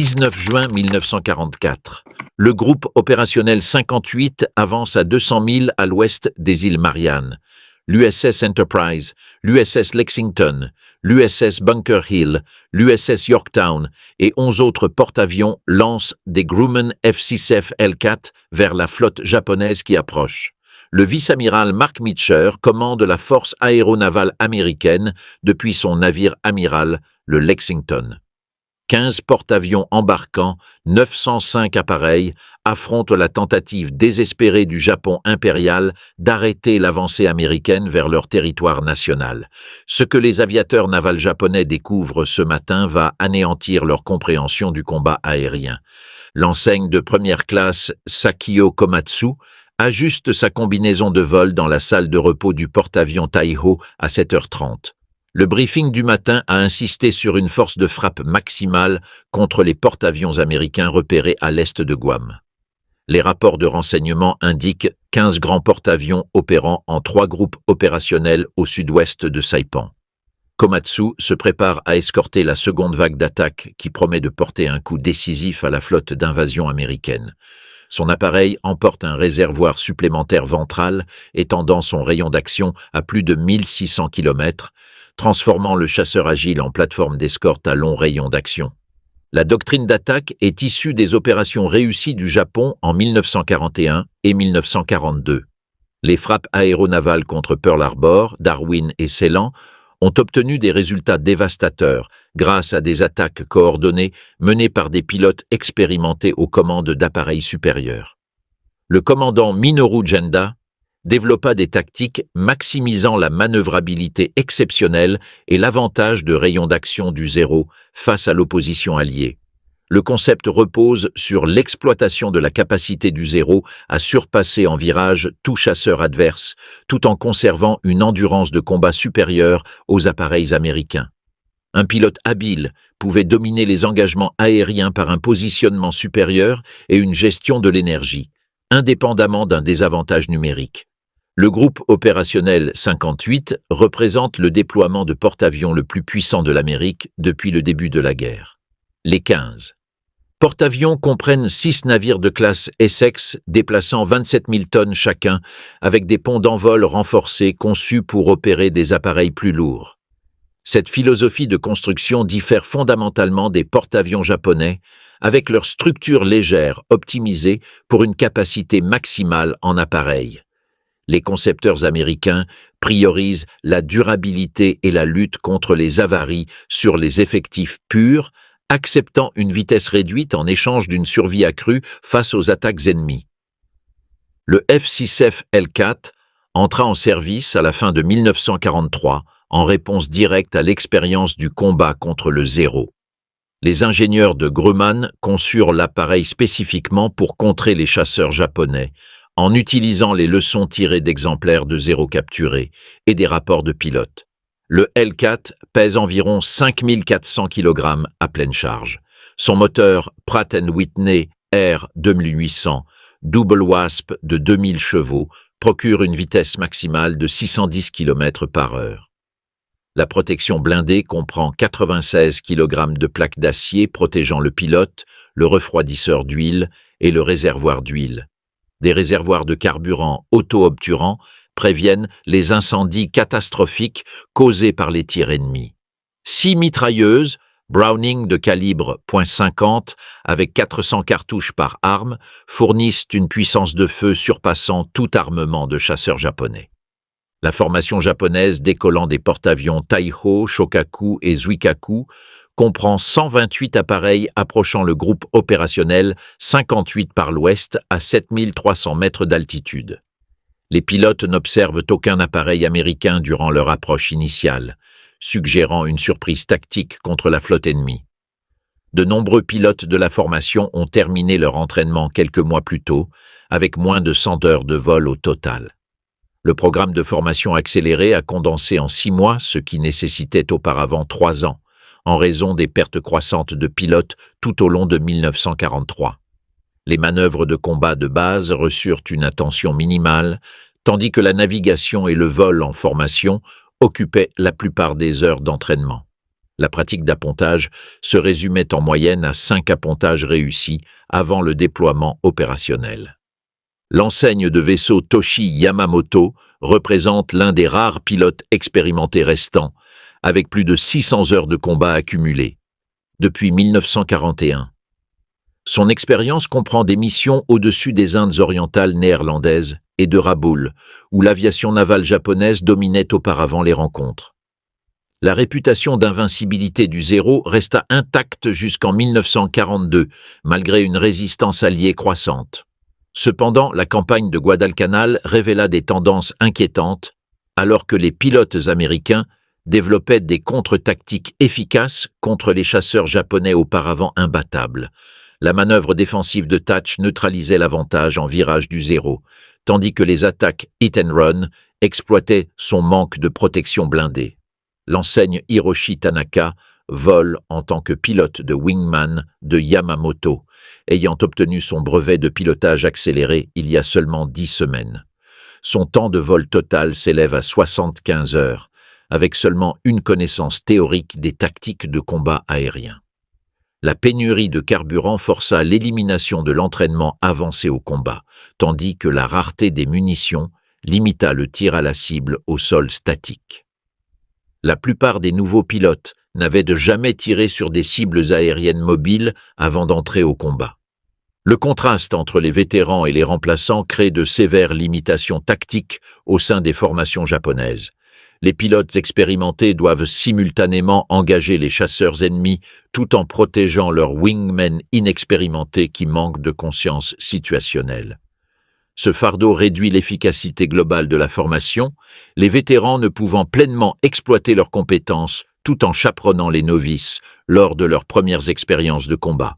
19 juin 1944. Le groupe opérationnel 58 avance à 200 milles à l'ouest des îles Mariannes. L'USS Enterprise, l'USS Lexington, l'USS Bunker Hill, l'USS Yorktown et 11 autres porte-avions lancent des Grumman F-6F L4 vers la flotte japonaise qui approche. Le vice-amiral Mark Meacher commande la force aéronavale américaine depuis son navire amiral, le Lexington. 15 porte-avions embarquant, 905 appareils, affrontent la tentative désespérée du Japon impérial d'arrêter l'avancée américaine vers leur territoire national. Ce que les aviateurs navals japonais découvrent ce matin va anéantir leur compréhension du combat aérien. L'enseigne de première classe Sakio Komatsu ajuste sa combinaison de vol dans la salle de repos du porte-avions Taiho à 7h30. Le briefing du matin a insisté sur une force de frappe maximale contre les porte-avions américains repérés à l'est de Guam. Les rapports de renseignement indiquent 15 grands porte-avions opérant en 3 groupes opérationnels au sud-ouest de Saipan. Komatsu se prépare à escorter la seconde vague d'attaque qui promet de porter un coup décisif à la flotte d'invasion américaine. Son appareil emporte un réservoir supplémentaire ventral étendant son rayon d'action à plus de 1600 km, transformant le chasseur agile en plateforme d'escorte à long rayon d'action. La doctrine d'attaque est issue des opérations réussies du Japon en 1941 et 1942. Les frappes aéronavales contre Pearl Harbor, Darwin et Ceylan ont obtenu des résultats dévastateurs grâce à des attaques coordonnées menées par des pilotes expérimentés aux commandes d'appareils supérieurs. Le commandant Minoru Genda développa des tactiques maximisant la manœuvrabilité exceptionnelle et l'avantage de rayon d'action du zéro face à l'opposition alliée. Le concept repose sur l'exploitation de la capacité du zéro à surpasser en virage tout chasseur adverse, tout en conservant une endurance de combat supérieure aux appareils américains. Un pilote habile pouvait dominer les engagements aériens par un positionnement supérieur et une gestion de l'énergie, indépendamment d'un désavantage numérique. Le groupe opérationnel 58 représente le déploiement de porte-avions le plus puissant de l'Amérique depuis le début de la guerre. Les 15 porte-avions comprennent 6 navires de classe Essex déplaçant 27 000 tonnes chacun, avec des ponts d'envol renforcés conçus pour opérer des appareils plus lourds. Cette philosophie de construction diffère fondamentalement des porte-avions japonais, avec leur structure légère optimisée pour une capacité maximale en appareils. Les concepteurs américains priorisent la durabilité et la lutte contre les avaries sur les effectifs purs, acceptant une vitesse réduite en échange d'une survie accrue face aux attaques ennemies. Le F-6F L4 entra en service à la fin de 1943 en réponse directe à l'expérience du combat contre le zéro. Les ingénieurs de Grumman conçurent l'appareil spécifiquement pour contrer les chasseurs japonais, en utilisant les leçons tirées d'exemplaires de zéro capturés et des rapports de pilotes. Le L4 pèse environ 5400 kg à pleine charge. Son moteur Pratt & Whitney R2800, double wasp de 2000 chevaux, procure une vitesse maximale de 610 km/h. La protection blindée comprend 96 kg de plaques d'acier protégeant le pilote, le refroidisseur d'huile et le réservoir d'huile. Des réservoirs de carburant auto-obturants préviennent les incendies catastrophiques causés par les tirs ennemis. 6 mitrailleuses, Browning de calibre .50 avec 400 cartouches par arme, fournissent une puissance de feu surpassant tout armement de chasseurs japonais. La formation japonaise décollant des porte-avions Taiho, Shokaku et Zuikaku comprend 128 appareils approchant le groupe opérationnel 58 par l'ouest à 7300 mètres d'altitude. Les pilotes n'observent aucun appareil américain durant leur approche initiale, suggérant une surprise tactique contre la flotte ennemie. De nombreux pilotes de la formation ont terminé leur entraînement quelques mois plus tôt, avec moins de 100 heures de vol au total. Le programme de formation accéléré a condensé en 6 mois ce qui nécessitait auparavant 3 ans, en raison des pertes croissantes de pilotes tout au long de 1943. Les manœuvres de combat de base reçurent une attention minimale, tandis que la navigation et le vol en formation occupaient la plupart des heures d'entraînement. La pratique d'appontage se résumait en moyenne à 5 appontages réussis avant le déploiement opérationnel. L'enseigne de vaisseau Toshi Yamamoto représente l'un des rares pilotes expérimentés restants, avec plus de 600 heures de combat accumulées, depuis 1941. Son expérience comprend des missions au-dessus des Indes orientales néerlandaises et de Rabaul, où l'aviation navale japonaise dominait auparavant les rencontres. La réputation d'invincibilité du Zéro resta intacte jusqu'en 1942, malgré une résistance alliée croissante. Cependant, la campagne de Guadalcanal révéla des tendances inquiétantes, alors que les pilotes américains développaient des contre-tactiques efficaces contre les chasseurs japonais auparavant imbattables. La manœuvre défensive de Thatch neutralisait l'avantage en virage du Zéro, tandis que les attaques hit and run exploitaient son manque de protection blindée. L'enseigne Hiroshi Tanaka vole en tant que pilote de wingman de Yamamoto, ayant obtenu son brevet de pilotage accéléré il y a seulement 10 semaines. Son temps de vol total s'élève à 75 heures, avec seulement une connaissance théorique des tactiques de combat aérien. La pénurie de carburant força l'élimination de l'entraînement avancé au combat, tandis que la rareté des munitions limita le tir à la cible au sol statique. La plupart des nouveaux pilotes n'avaient jamais tiré sur des cibles aériennes mobiles avant d'entrer au combat. Le contraste entre les vétérans et les remplaçants crée de sévères limitations tactiques au sein des formations japonaises. Les pilotes expérimentés doivent simultanément engager les chasseurs ennemis tout en protégeant leurs wingmen inexpérimentés qui manquent de conscience situationnelle. Ce fardeau réduit l'efficacité globale de la formation, les vétérans ne pouvant pleinement exploiter leurs compétences tout en chaperonnant les novices lors de leurs premières expériences de combat.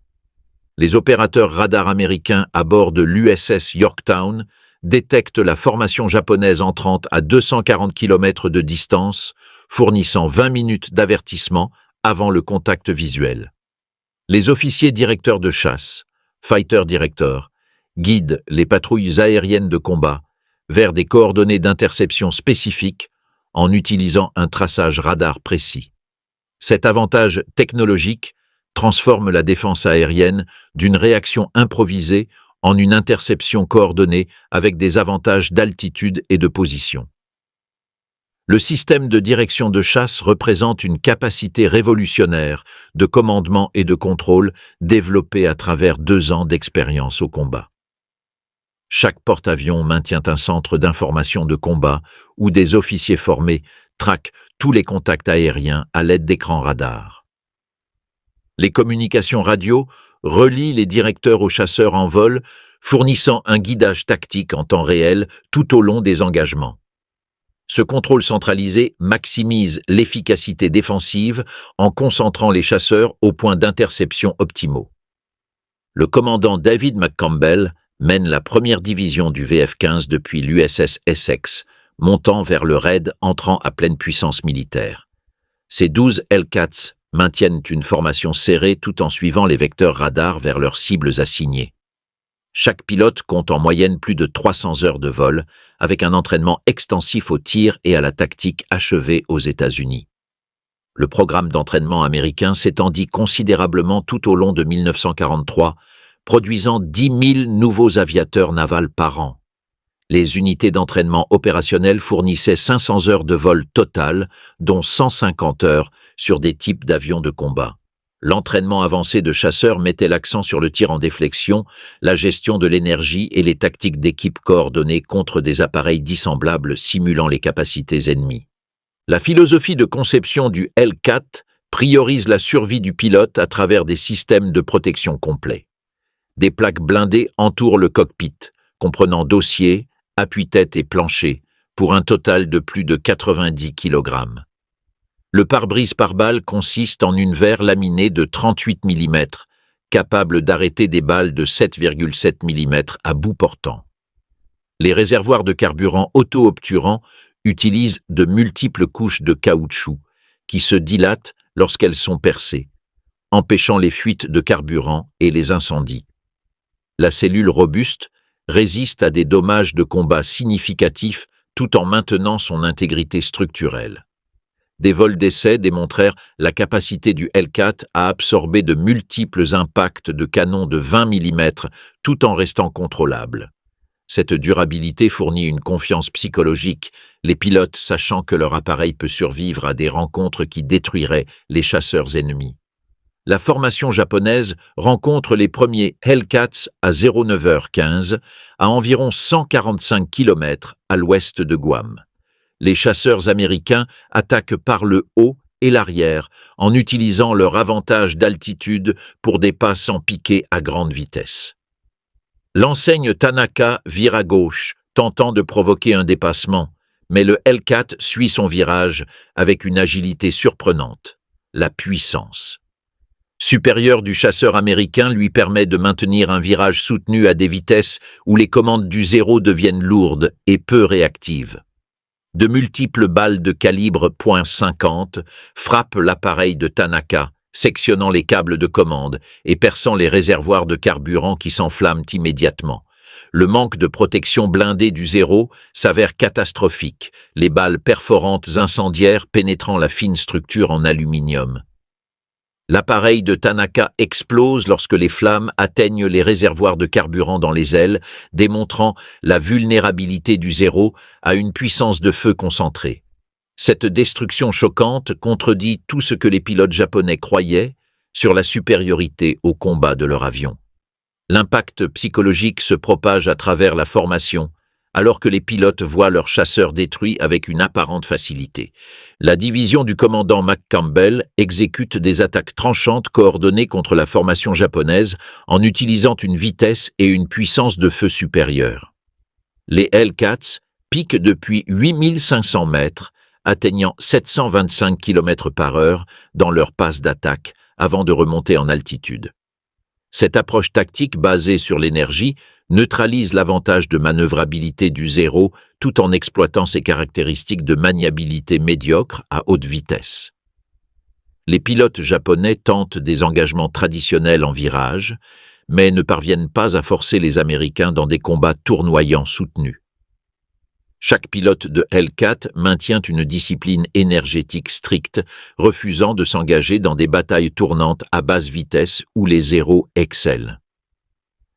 Les opérateurs radars américains à bord de l'USS Yorktown détectent la formation japonaise entrante à 240 km de distance, fournissant 20 minutes d'avertissement avant le contact visuel. Les officiers directeurs de chasse, fighter directors, guident les patrouilles aériennes de combat vers des coordonnées d'interception spécifiques en utilisant un traçage radar précis. Cet avantage technologique transforme la défense aérienne d'une réaction improvisée en une interception coordonnée avec des avantages d'altitude et de position. Le système de direction de chasse représente une capacité révolutionnaire de commandement et de contrôle développée à travers 2 ans d'expérience au combat. Chaque porte-avions maintient un centre d'information de combat où des officiers formés traquent tous les contacts aériens à l'aide d'écrans radars. Les communications radio relient les directeurs aux chasseurs en vol, fournissant un guidage tactique en temps réel tout au long des engagements. Ce contrôle centralisé maximise l'efficacité défensive en concentrant les chasseurs aux points d'interception optimaux. Le commandant David McCampbell mène la première division du VF-15 depuis l'USS Essex, montant vers le raid entrant à pleine puissance militaire. Ces 12 Hellcats maintiennent une formation serrée tout en suivant les vecteurs radars vers leurs cibles assignées. Chaque pilote compte en moyenne plus de 300 heures de vol, avec un entraînement extensif au tir et à la tactique achevé aux États-Unis. Le programme d'entraînement américain s'étendit considérablement tout au long de 1943, produisant 10 000 nouveaux aviateurs navals par an. Les unités d'entraînement opérationnelles fournissaient 500 heures de vol total, dont 150 heures sur des types d'avions de combat. L'entraînement avancé de chasseurs mettait l'accent sur le tir en déflexion, la gestion de l'énergie et les tactiques d'équipe coordonnées contre des appareils dissemblables simulant les capacités ennemies. La philosophie de conception du Hellcat priorise la survie du pilote à travers des systèmes de protection complets. Des plaques blindées entourent le cockpit, comprenant dossier, appuie-tête et plancher, pour un total de plus de 90 kg. Le pare-brise pare-balles consiste en une verre laminée de 38 mm, capable d'arrêter des balles de 7,7 mm à bout portant. Les réservoirs de carburant auto-obturants utilisent de multiples couches de caoutchouc, qui se dilatent lorsqu'elles sont percées, empêchant les fuites de carburant et les incendies. La cellule robuste résiste à des dommages de combat significatifs tout en maintenant son intégrité structurelle. Des vols d'essai démontrèrent la capacité du Hellcat à absorber de multiples impacts de canons de 20 mm tout en restant contrôlable. Cette durabilité fournit une confiance psychologique, les pilotes sachant que leur appareil peut survivre à des rencontres qui détruiraient les chasseurs ennemis. La formation japonaise rencontre les premiers Hellcats à 09h15, à environ 145 km à l'ouest de Guam. Les chasseurs américains attaquent par le haut et l'arrière en utilisant leur avantage d'altitude pour des passes en piqué à grande vitesse. L'enseigne Tanaka vire à gauche, tentant de provoquer un dépassement, mais le Hellcat suit son virage avec une agilité surprenante, la puissance. Supérieur du chasseur américain lui permet de maintenir un virage soutenu à des vitesses où les commandes du zéro deviennent lourdes et peu réactives. De multiples balles de calibre .50 frappent l'appareil de Tanaka, sectionnant les câbles de commande et perçant les réservoirs de carburant qui s'enflamment immédiatement. Le manque de protection blindée du zéro s'avère catastrophique, les balles perforantes incendiaires pénétrant la fine structure en aluminium. L'appareil de Tanaka explose lorsque les flammes atteignent les réservoirs de carburant dans les ailes, démontrant la vulnérabilité du zéro à une puissance de feu concentrée. Cette destruction choquante contredit tout ce que les pilotes japonais croyaient sur la supériorité au combat de leur avion. L'impact psychologique se propage à travers la formation, alors que les pilotes voient leurs chasseurs détruits avec une apparente facilité. La division du commandant McCampbell exécute des attaques tranchantes coordonnées contre la formation japonaise en utilisant une vitesse et une puissance de feu supérieures. Les Hellcats piquent depuis 8500 mètres, atteignant 725 km/h dans leur passe d'attaque avant de remonter en altitude. Cette approche tactique basée sur l'énergie neutralise l'avantage de manœuvrabilité du zéro tout en exploitant ses caractéristiques de maniabilité médiocre à haute vitesse. Les pilotes japonais tentent des engagements traditionnels en virage, mais ne parviennent pas à forcer les Américains dans des combats tournoyants soutenus. Chaque pilote de Hellcat maintient une discipline énergétique stricte, refusant de s'engager dans des batailles tournantes à basse vitesse où les zéros excellent.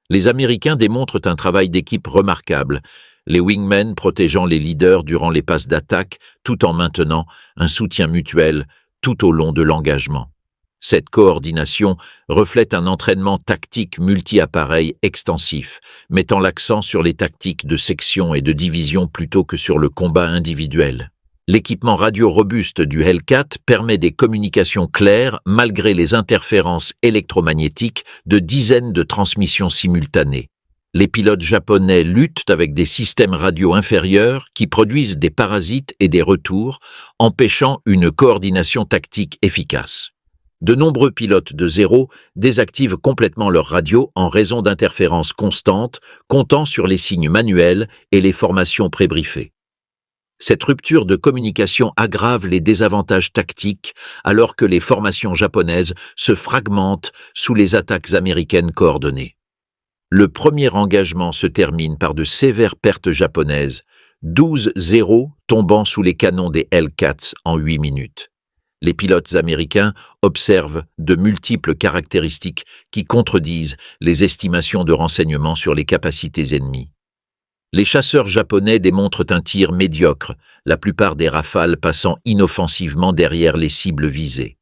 Les Américains démontrent un travail d'équipe remarquable, les wingmen protégeant les leaders durant les passes d'attaque tout en maintenant un soutien mutuel tout au long de l'engagement. Cette coordination reflète un entraînement tactique multi-appareil extensif, mettant l'accent sur les tactiques de section et de division plutôt que sur le combat individuel. L'équipement radio robuste du Hellcat permet des communications claires malgré les interférences électromagnétiques de dizaines de transmissions simultanées. Les pilotes japonais luttent avec des systèmes radio inférieurs qui produisent des parasites et des retours, empêchant une coordination tactique efficace. De nombreux pilotes de zéro désactivent complètement leur radio en raison d'interférences constantes, comptant sur les signes manuels et les formations prébriefées. Cette rupture de communication aggrave les désavantages tactiques alors que les formations japonaises se fragmentent sous les attaques américaines coordonnées. Le premier engagement se termine par de sévères pertes japonaises, 12 zéros tombant sous les canons des Hellcats en 8 minutes. Les pilotes américains observent de multiples caractéristiques qui contredisent les estimations de renseignements sur les capacités ennemies. Les chasseurs japonais démontrent un tir médiocre, la plupart des rafales passant inoffensivement derrière les cibles visées.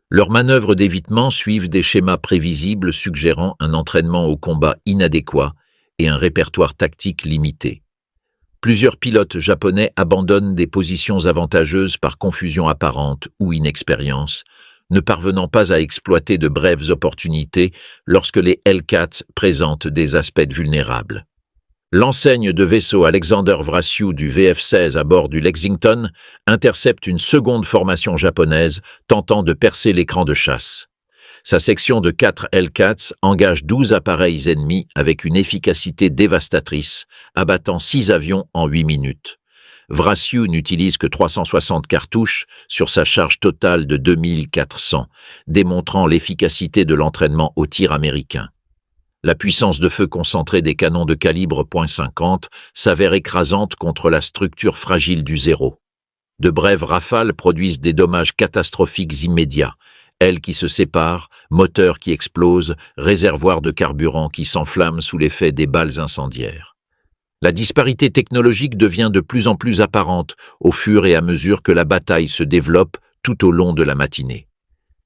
Leurs manœuvres d'évitement suivent des schémas prévisibles suggérant un entraînement au combat inadéquat et un répertoire tactique limité. Plusieurs pilotes japonais abandonnent des positions avantageuses par confusion apparente ou inexpérience, ne parvenant pas à exploiter de brèves opportunités lorsque les Hellcats présentent des aspects vulnérables. L'enseigne de vaisseau Alexander Vrasiu du VF-16 à bord du Lexington intercepte une seconde formation japonaise tentant de percer l'écran de chasse. Sa section de 4 Hellcats engage 12 appareils ennemis avec une efficacité dévastatrice, abattant 6 avions en 8 minutes. Vrasiu n'utilise que 360 cartouches sur sa charge totale de 2400, démontrant l'efficacité de l'entraînement au tir américain. La puissance de feu concentrée des canons de calibre .50 s'avère écrasante contre la structure fragile du zéro. De brèves rafales produisent des dommages catastrophiques immédiats. Ailes qui se séparent, moteurs qui explosent, réservoirs de carburant qui s'enflamment sous l'effet des balles incendiaires. La disparité technologique devient de plus en plus apparente au fur et à mesure que la bataille se développe tout au long de la matinée.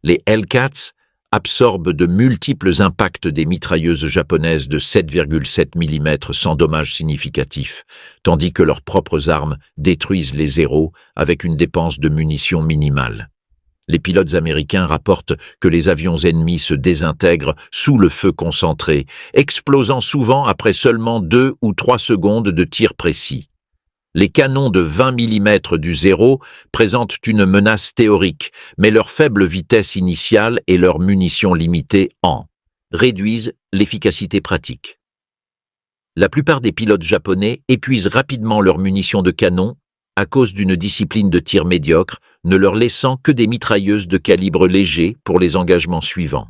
Les Hellcats absorbent de multiples impacts des mitrailleuses japonaises de 7,7 mm sans dommages significatifs, tandis que leurs propres armes détruisent les Zéros avec une dépense de munitions minimale. Les pilotes américains rapportent que les avions ennemis se désintègrent sous le feu concentré, explosant souvent après seulement 2 ou 3 secondes de tir précis. Les canons de 20 mm du Zéro présentent une menace théorique, mais leur faible vitesse initiale et leurs munitions limitées réduisent l'efficacité pratique. La plupart des pilotes japonais épuisent rapidement leurs munitions de canon à cause d'une discipline de tir médiocre, ne leur laissant que des mitrailleuses de calibre léger pour les engagements suivants.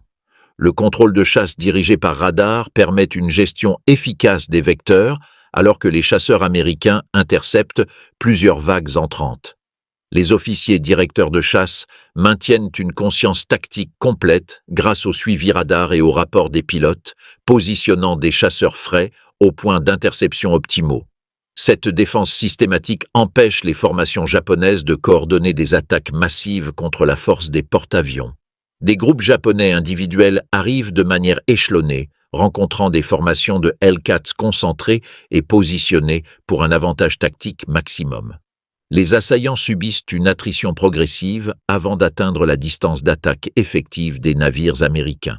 Le contrôle de chasse dirigé par radar permet une gestion efficace des vecteurs, alors que les chasseurs américains interceptent plusieurs vagues entrantes. Les officiers directeurs de chasse maintiennent une conscience tactique complète grâce au suivi radar et au rapport des pilotes, positionnant des chasseurs frais au point d'interception optimaux. Cette défense systématique empêche les formations japonaises de coordonner des attaques massives contre la force des porte-avions. Des groupes japonais individuels arrivent de manière échelonnée, rencontrant des formations de Hellcats concentrées et positionnées pour un avantage tactique maximum. Les assaillants subissent une attrition progressive avant d'atteindre la distance d'attaque effective des navires américains.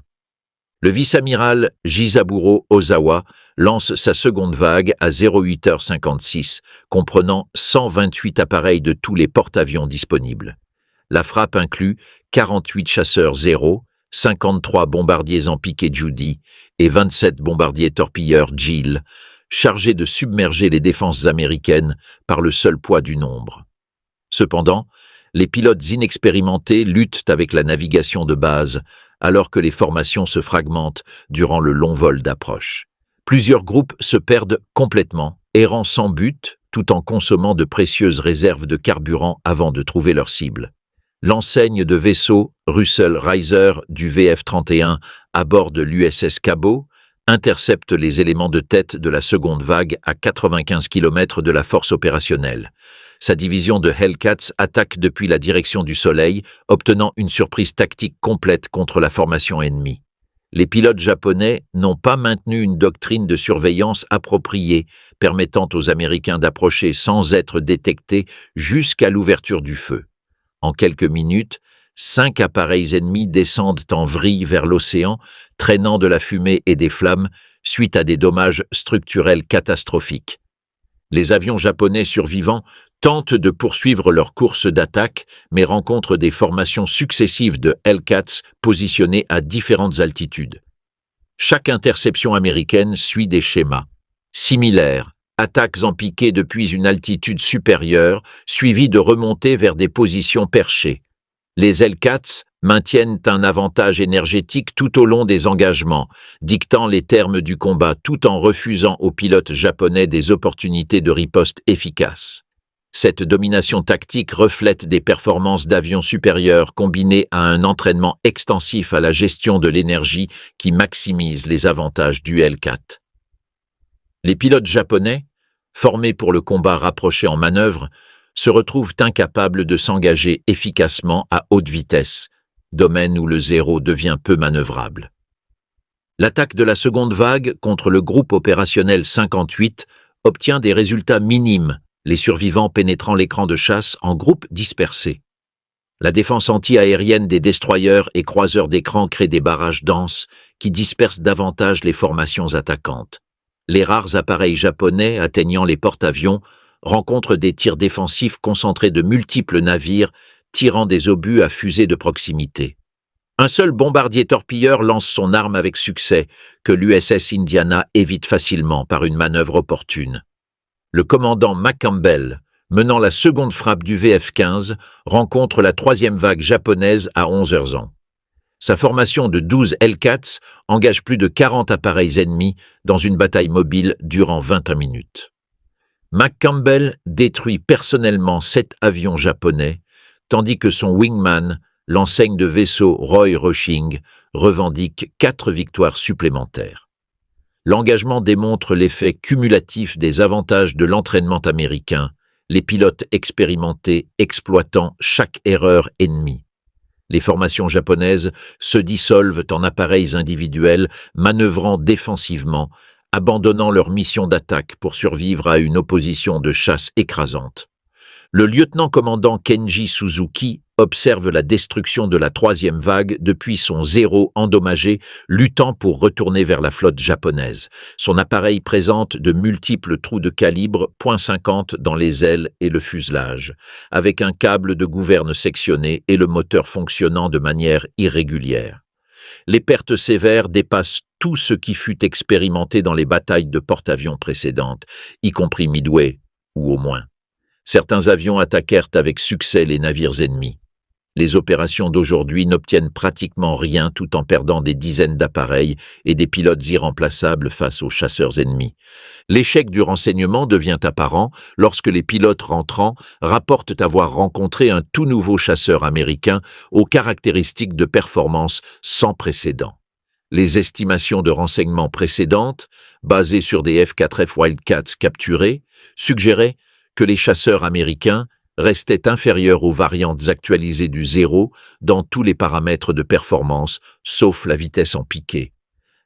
Le vice-amiral Jisaburo Ozawa lance sa seconde vague à 08h56, comprenant 128 appareils de tous les porte-avions disponibles. La frappe inclut 48 chasseurs Zéro, 53 bombardiers en piqué Judy et 27 bombardiers torpilleurs Gill, chargés de submerger les défenses américaines par le seul poids du nombre. Cependant, les pilotes inexpérimentés luttent avec la navigation de base, alors que les formations se fragmentent durant le long vol d'approche. Plusieurs groupes se perdent complètement, errant sans but, tout en consommant de précieuses réserves de carburant avant de trouver leur cible. L'enseigne de vaisseau Russell Riser du VF-31 à bord de l'USS Cabot intercepte les éléments de tête de la seconde vague à 95 km de la force opérationnelle. Sa division de Hellcats attaque depuis la direction du Soleil, obtenant une surprise tactique complète contre la formation ennemie. Les pilotes japonais n'ont pas maintenu une doctrine de surveillance appropriée, permettant aux Américains d'approcher sans être détectés jusqu'à l'ouverture du feu. En quelques minutes, 5 appareils ennemis descendent en vrille vers l'océan, traînant de la fumée et des flammes suite à des dommages structurels catastrophiques. Les avions japonais survivants tentent de poursuivre leur course d'attaque, mais rencontrent des formations successives de Hellcats positionnées à différentes altitudes. Chaque interception américaine suit des schémas similaires, attaques en piqué depuis une altitude supérieure, suivies de remontées vers des positions perchées. Les Hellcats maintiennent un avantage énergétique tout au long des engagements, dictant les termes du combat tout en refusant aux pilotes japonais des opportunités de riposte efficaces. Cette domination tactique reflète des performances d'avions supérieurs combinées à un entraînement extensif à la gestion de l'énergie qui maximise les avantages du Hellcat. Les pilotes japonais, formés pour le combat rapproché en manœuvre, se retrouvent incapables de s'engager efficacement à haute vitesse, domaine où le Zéro devient peu manœuvrable. L'attaque de la seconde vague contre le groupe opérationnel 58 obtient des résultats minimes, les survivants pénétrant l'écran de chasse en groupes dispersés. La défense anti-aérienne des destroyers et croiseurs d'écran crée des barrages denses qui dispersent davantage les formations attaquantes. Les rares appareils japonais atteignant les porte-avions rencontrent des tirs défensifs concentrés de multiples navires tirant des obus à fusée de proximité. Un seul bombardier torpilleur lance son arme avec succès, que l'USS Indiana évite facilement par une manœuvre opportune. Le commandant McCampbell, menant la seconde frappe du VF-15, rencontre la troisième vague japonaise à 11 ans. Sa formation de 12 Hellcats engage plus de 40 appareils ennemis dans une bataille mobile durant 21 minutes. McCampbell détruit personnellement 7 avions japonais, tandis que son wingman, l'enseigne de vaisseau Roy Rushing, revendique 4 victoires supplémentaires. L'engagement démontre l'effet cumulatif des avantages de l'entraînement américain, les pilotes expérimentés exploitant chaque erreur ennemie. Les formations japonaises se dissolvent en appareils individuels, manœuvrant défensivement, abandonnant leur mission d'attaque pour survivre à une opposition de chasse écrasante. Le lieutenant-commandant Kenji Suzuki observe la destruction de la 3e vague depuis son Zero endommagé, luttant pour retourner vers la flotte japonaise. Son appareil présente de multiples trous de calibre .50 dans les ailes et le fuselage, avec un câble de gouverne sectionné et le moteur fonctionnant de manière irrégulière. Les pertes sévères dépassent tout ce qui fut expérimenté dans les batailles de porte-avions précédentes, y compris Midway, ou au moins. Certains avions attaquèrent avec succès les navires ennemis. Les opérations d'aujourd'hui n'obtiennent pratiquement rien tout en perdant des dizaines d'appareils et des pilotes irremplaçables face aux chasseurs ennemis. L'échec du renseignement devient apparent lorsque les pilotes rentrants rapportent avoir rencontré un tout nouveau chasseur américain aux caractéristiques de performance sans précédent. Les estimations de renseignement précédentes, basées sur des F-4F Wildcats capturés, suggéraient que les chasseurs américains restaient inférieurs aux variantes actualisées du Zero dans tous les paramètres de performance, sauf la vitesse en piqué.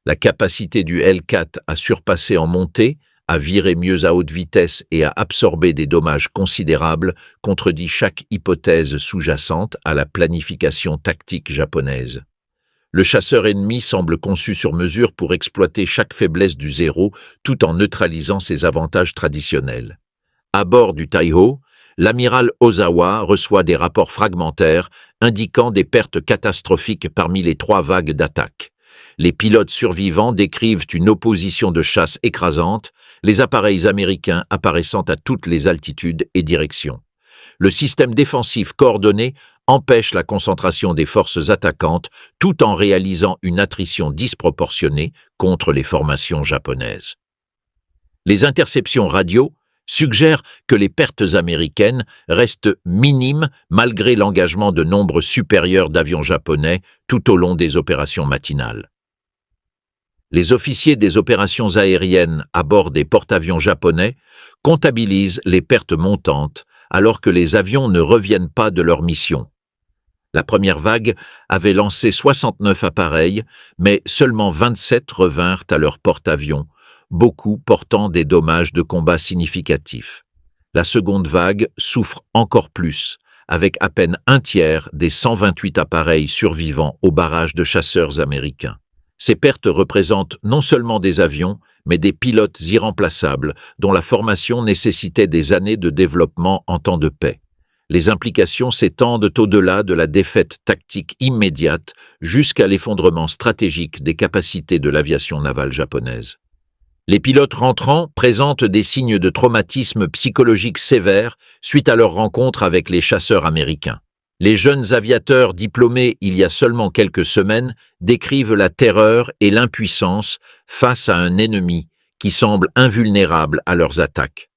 La capacité du Hellcat à surpasser en montée, à virer mieux à haute vitesse et à absorber des dommages considérables contredit chaque hypothèse sous-jacente à la planification tactique japonaise. Le chasseur ennemi semble conçu sur mesure pour exploiter chaque faiblesse du Zero tout en neutralisant ses avantages traditionnels. À bord du Taiho, l'amiral Ozawa reçoit des rapports fragmentaires indiquant des pertes catastrophiques parmi les 3 vagues d'attaque. Les pilotes survivants décrivent une opposition de chasse écrasante, les appareils américains apparaissant à toutes les altitudes et directions. Le système défensif coordonné empêche la concentration des forces attaquantes tout en réalisant une attrition disproportionnée contre les formations japonaises. Les interceptions radio suggèrent que les pertes américaines restent minimes malgré l'engagement de nombres supérieurs d'avions japonais tout au long des opérations matinales. Les officiers des opérations aériennes à bord des porte-avions japonais comptabilisent les pertes montantes alors que les avions ne reviennent pas de leur mission. La première vague avait lancé 69 appareils, mais seulement 27 revinrent à leur porte-avions, beaucoup portant des dommages de combat significatifs. La seconde vague souffre encore plus, avec à peine un tiers des 128 appareils survivants au barrage de chasseurs américains. Ces pertes représentent non seulement des avions, mais des pilotes irremplaçables dont la formation nécessitait des années de développement en temps de paix. Les implications s'étendent au-delà de la défaite tactique immédiate jusqu'à l'effondrement stratégique des capacités de l'aviation navale japonaise. Les pilotes rentrants présentent des signes de traumatisme psychologique sévères suite à leur rencontre avec les chasseurs américains. Les jeunes aviateurs diplômés il y a seulement quelques semaines décrivent la terreur et l'impuissance face à un ennemi qui semble invulnérable à leurs attaques.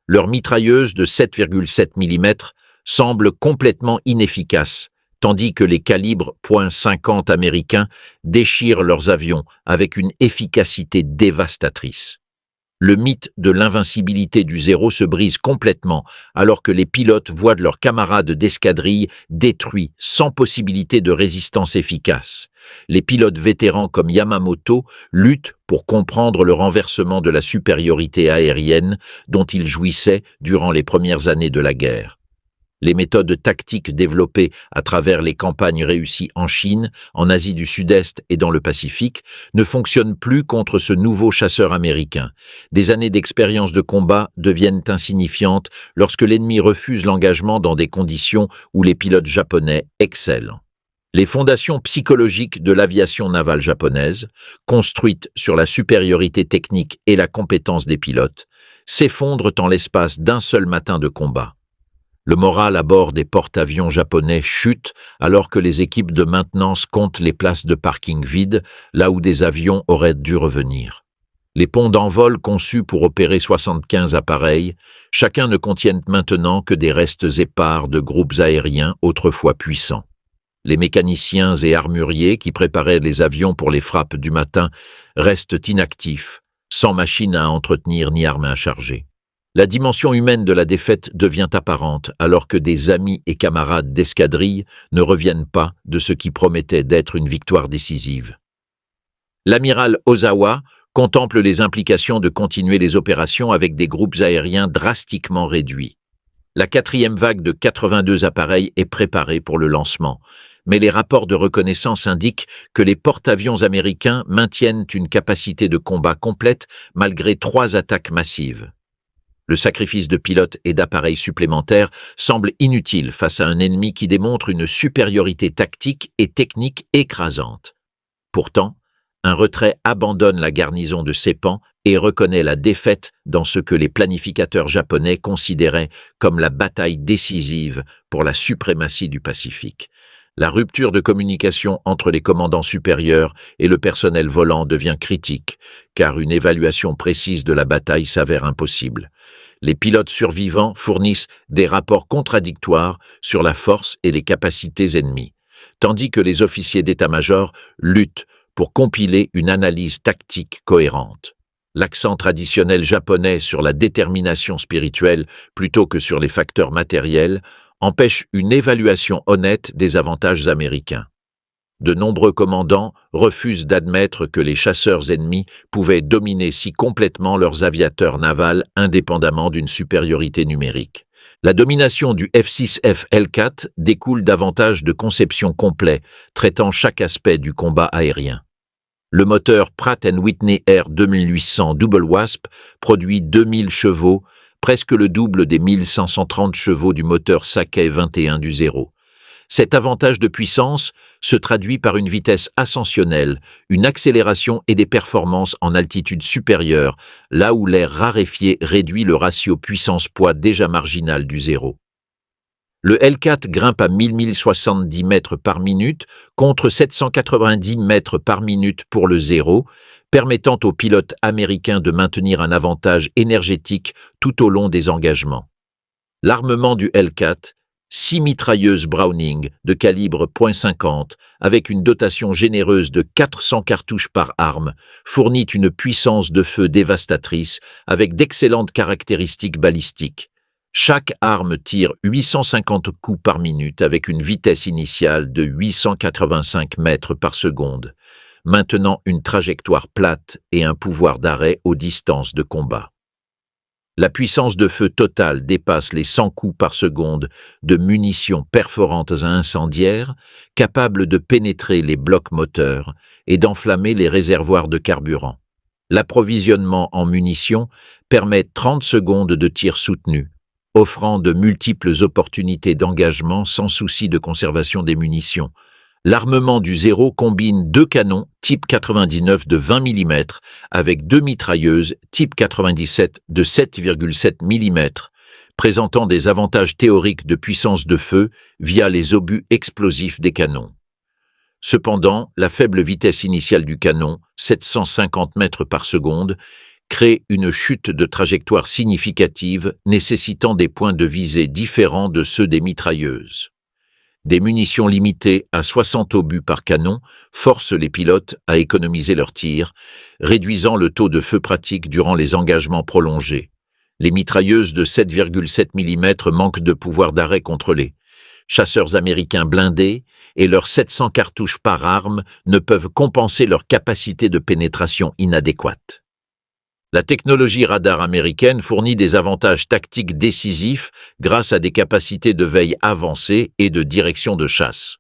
Leurs mitrailleuses de 7,7 mm semblent complètement inefficaces, tandis que les calibres .50 américains déchirent leurs avions avec une efficacité dévastatrice. Le mythe de l'invincibilité du Zero se brise complètement alors que les pilotes voient leurs camarades d'escadrille détruits sans possibilité de résistance efficace. Les pilotes vétérans comme Yamamoto luttent pour comprendre le renversement de la supériorité aérienne dont ils jouissaient durant les premières années de la guerre. Les méthodes tactiques développées à travers les campagnes réussies en Chine, en Asie du Sud-Est et dans le Pacifique ne fonctionnent plus contre ce nouveau chasseur américain. Des années d'expérience de combat deviennent insignifiantes lorsque l'ennemi refuse l'engagement dans des conditions où les pilotes japonais excellent. Les fondations psychologiques de l'aviation navale japonaise, construites sur la supériorité technique et la compétence des pilotes, s'effondrent en l'espace d'un seul matin de combat. Le moral à bord des porte-avions japonais chute alors que les équipes de maintenance comptent les places de parking vides, là où des avions auraient dû revenir. Les ponts d'envol conçus pour opérer 75 appareils, chacun ne contiennent maintenant que des restes épars de groupes aériens autrefois puissants. Les mécaniciens et armuriers qui préparaient les avions pour les frappes du matin restent inactifs, sans machine à entretenir ni armes à charger. La dimension humaine de la défaite devient apparente alors que des amis et camarades d'escadrille ne reviennent pas de ce qui promettait d'être une victoire décisive. L'amiral Ozawa contemple les implications de continuer les opérations avec des groupes aériens drastiquement réduits. La quatrième vague de 82 appareils est préparée pour le lancement, mais les rapports de reconnaissance indiquent que les porte-avions américains maintiennent une capacité de combat complète malgré 3 attaques massives. Le sacrifice de pilotes et d'appareils supplémentaires semble inutile face à un ennemi qui démontre une supériorité tactique et technique écrasante. Pourtant, un retrait abandonne la garnison de Seppan et reconnaît la défaite dans ce que les planificateurs japonais considéraient comme la bataille décisive pour la suprématie du Pacifique. La rupture de communication entre les commandants supérieurs et le personnel volant devient critique, car une évaluation précise de la bataille s'avère impossible. Les pilotes survivants fournissent des rapports contradictoires sur la force et les capacités ennemies, tandis que les officiers d'état-major luttent pour compiler une analyse tactique cohérente. L'accent traditionnel japonais sur la détermination spirituelle plutôt que sur les facteurs matériels empêche une évaluation honnête des avantages américains. De nombreux commandants refusent d'admettre que les chasseurs ennemis pouvaient dominer si complètement leurs aviateurs navals indépendamment d'une supériorité numérique. La domination du F-6F L4 découle davantage de conceptions complets, traitant chaque aspect du combat aérien. Le moteur Pratt & Whitney R2800 Double Wasp produit 2000 chevaux, presque le double des 1530 chevaux du moteur Sakai 21 du Zero. Cet avantage de puissance se traduit par une vitesse ascensionnelle, une accélération et des performances en altitude supérieure, là où l'air raréfié réduit le ratio puissance-poids déjà marginal du Zero. Le L4 grimpe à 1070 mètres par minute contre 790 mètres par minute pour le Zero, permettant aux pilotes américains de maintenir un avantage énergétique tout au long des engagements. L'armement du L4, 6 mitrailleuses Browning de calibre .50 avec une dotation généreuse de 400 cartouches par arme, fournit une puissance de feu dévastatrice avec d'excellentes caractéristiques balistiques. Chaque arme tire 850 coups par minute avec une vitesse initiale de 885 mètres par seconde, maintenant une trajectoire plate et un pouvoir d'arrêt aux distances de combat. La puissance de feu totale dépasse les 100 coups par seconde de munitions perforantes à incendiaires, capables de pénétrer les blocs moteurs et d'enflammer les réservoirs de carburant. L'approvisionnement en munitions permet 30 secondes de tir soutenu, offrant de multiples opportunités d'engagement sans souci de conservation des munitions. L'armement du Zero combine 2 canons type 99 de 20 mm avec 2 mitrailleuses type 97 de 7,7 mm, présentant des avantages théoriques de puissance de feu via les obus explosifs des canons. Cependant, la faible vitesse initiale du canon, 750 mètres par seconde, crée une chute de trajectoire significative nécessitant des points de visée différents de ceux des mitrailleuses. Des munitions limitées à 60 obus par canon forcent les pilotes à économiser leurs tirs, réduisant le taux de feu pratique durant les engagements prolongés. Les mitrailleuses de 7,7 mm manquent de pouvoir d'arrêt contre les chasseurs américains blindés et leurs 700 cartouches par arme ne peuvent compenser leur capacité de pénétration inadéquate. La technologie radar américaine fournit des avantages tactiques décisifs grâce à des capacités de veille avancées et de direction de chasse.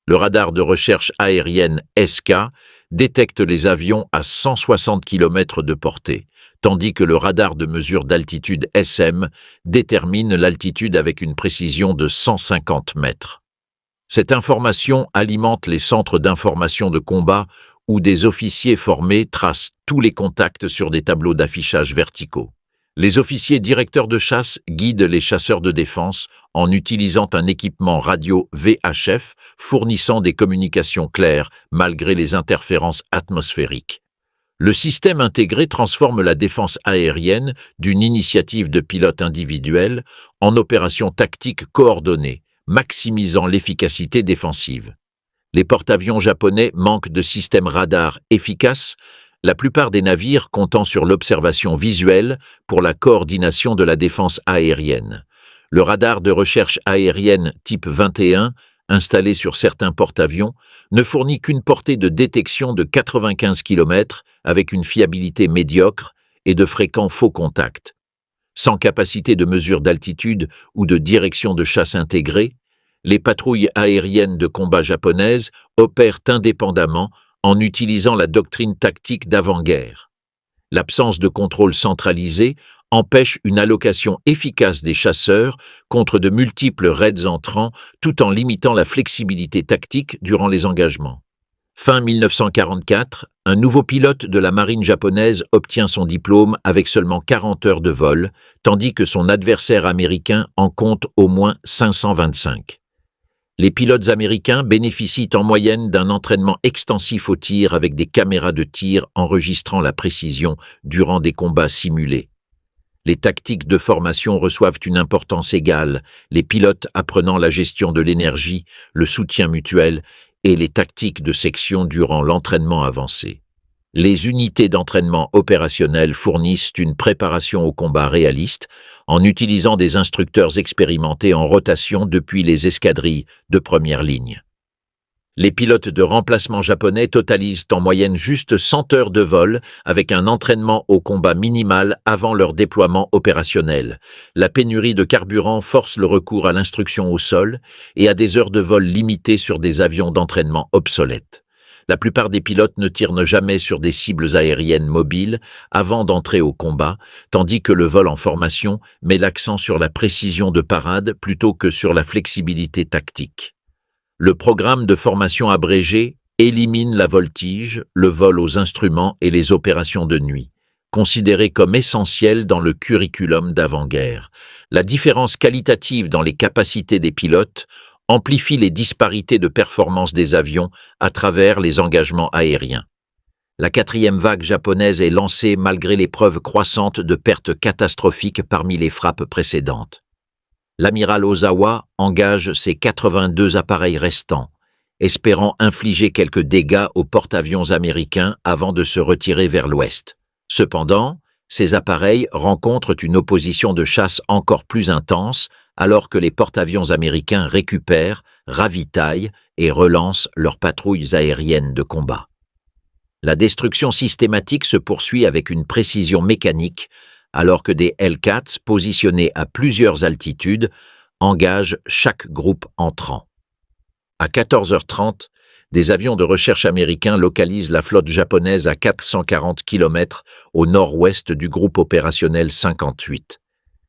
Le radar de recherche aérienne SK détecte les avions à 160 km de portée, tandis que le radar de mesure d'altitude SM détermine l'altitude avec une précision de 150 mètres. Cette information alimente les centres d'information de combat où des officiers formés tracent tous les contacts sur des tableaux d'affichage verticaux. Les officiers directeurs de chasse guident les chasseurs de défense en utilisant un équipement radio VHF fournissant des communications claires malgré les interférences atmosphériques. Le système intégré transforme la défense aérienne d'une initiative de pilote individuel en opération tactique coordonnée, maximisant l'efficacité défensive. Les porte-avions japonais manquent de systèmes radars efficaces, la plupart des navires comptant sur l'observation visuelle pour la coordination de la défense aérienne. Le radar de recherche aérienne type 21, installé sur certains porte-avions, ne fournit qu'une portée de détection de 95 km avec une fiabilité médiocre et de fréquents faux contacts. Sans capacité de mesure d'altitude ou de direction de chasse intégrée, les patrouilles aériennes de combat japonaises opèrent indépendamment en utilisant la doctrine tactique d'avant-guerre. L'absence de contrôle centralisé empêche une allocation efficace des chasseurs contre de multiples raids entrants tout en limitant la flexibilité tactique durant les engagements. Fin 1944, un nouveau pilote de la marine japonaise obtient son diplôme avec seulement 40 heures de vol, tandis que son adversaire américain en compte au moins 525. Les pilotes américains bénéficient en moyenne d'un entraînement extensif au tir avec des caméras de tir enregistrant la précision durant des combats simulés. Les tactiques de formation reçoivent une importance égale, les pilotes apprenant la gestion de l'énergie, le soutien mutuel et les tactiques de section durant l'entraînement avancé. Les unités d'entraînement opérationnel fournissent une préparation au combat réaliste en utilisant des instructeurs expérimentés en rotation depuis les escadrilles de première ligne. Les pilotes de remplacement japonais totalisent en moyenne juste 100 heures de vol avec un entraînement au combat minimal avant leur déploiement opérationnel. La pénurie de carburant force le recours à l'instruction au sol et à des heures de vol limitées sur des avions d'entraînement obsolètes. La plupart des pilotes ne tirent jamais sur des cibles aériennes mobiles avant d'entrer au combat, tandis que le vol en formation met l'accent sur la précision de parade plutôt que sur la flexibilité tactique. Le programme de formation abrégé élimine la voltige, le vol aux instruments et les opérations de nuit, considérés comme essentiels dans le curriculum d'avant-guerre. La différence qualitative dans les capacités des pilotes amplifie les disparités de performance des avions à travers les engagements aériens. La quatrième vague japonaise est lancée malgré les preuves croissantes de pertes catastrophiques parmi les frappes précédentes. L'amiral Ozawa engage ses 82 appareils restants, espérant infliger quelques dégâts aux porte-avions américains avant de se retirer vers l'ouest. Cependant, ces appareils rencontrent une opposition de chasse encore plus intense alors que les porte-avions américains récupèrent, ravitaillent et relancent leurs patrouilles aériennes de combat. La destruction systématique se poursuit avec une précision mécanique alors que des Hellcats positionnés à plusieurs altitudes engagent chaque groupe entrant. À 14h30, des avions de recherche américains localisent la flotte japonaise à 440 km au nord-ouest du groupe opérationnel 58.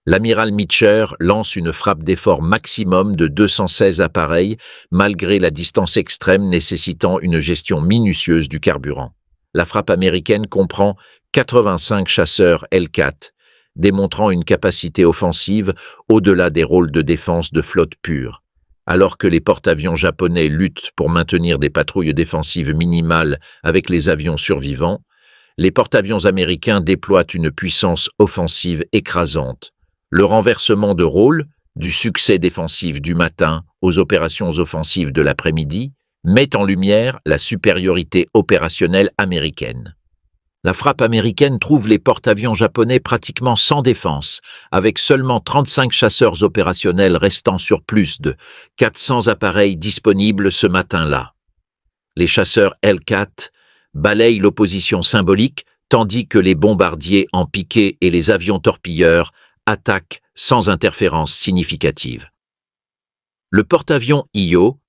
L'amiral Meacher lance une frappe d'effort maximum de 216 appareils malgré la distance extrême nécessitant une gestion minutieuse du carburant. La frappe américaine comprend 85 chasseurs Hellcat, démontrant une capacité offensive au-delà des rôles de défense de flotte pure. Alors que les porte-avions japonais luttent pour maintenir des patrouilles défensives minimales avec les avions survivants, les porte-avions américains déploient une puissance offensive écrasante. Le renversement de rôle, du succès défensif du matin aux opérations offensives de l'après-midi, met en lumière la supériorité opérationnelle américaine. La frappe américaine trouve les porte-avions japonais pratiquement sans défense, avec seulement 35 chasseurs opérationnels restant sur plus de 400 appareils disponibles ce matin-là. Les chasseurs Hellcat balayent l'opposition symbolique, tandis que les bombardiers en piqué et les avions torpilleurs attaquent sans interférence significative. Le porte-avions Iyo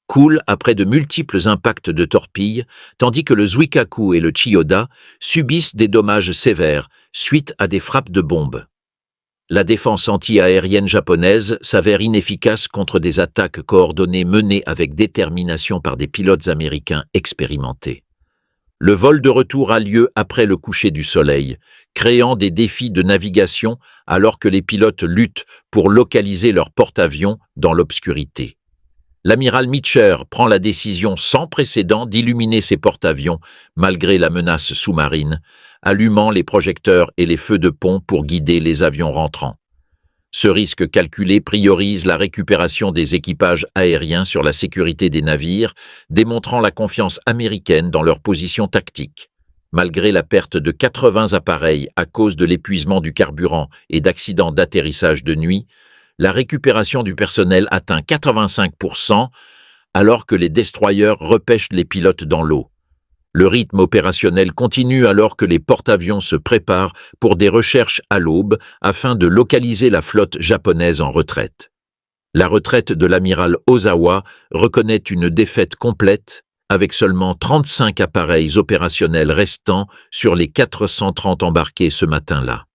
coule après de multiples impacts de torpilles, tandis que le Zuikaku et le Chiyoda subissent des dommages sévères suite à des frappes de bombes. La défense anti-aérienne japonaise s'avère inefficace contre des attaques coordonnées menées avec détermination par des pilotes américains expérimentés. Le vol de retour a lieu après le coucher du soleil, créant des défis de navigation alors que les pilotes luttent pour localiser leur porte-avions dans l'obscurité. L'amiral Meacher prend la décision sans précédent d'illuminer ses porte-avions malgré la menace sous-marine, allumant les projecteurs et les feux de pont pour guider les avions rentrants. Ce risque calculé priorise la récupération des équipages aériens sur la sécurité des navires, démontrant la confiance américaine dans leur position tactique. Malgré la perte de 80 appareils à cause de l'épuisement du carburant et d'accidents d'atterrissage de nuit, la récupération du personnel atteint 85% alors que les destroyers repêchent les pilotes dans l'eau. Le rythme opérationnel continue alors que les porte-avions se préparent pour des recherches à l'aube afin de localiser la flotte japonaise en retraite. La retraite de l'amiral Ozawa reconnaît une défaite complète avec seulement 35 appareils opérationnels restants sur les 430 embarqués ce matin-là.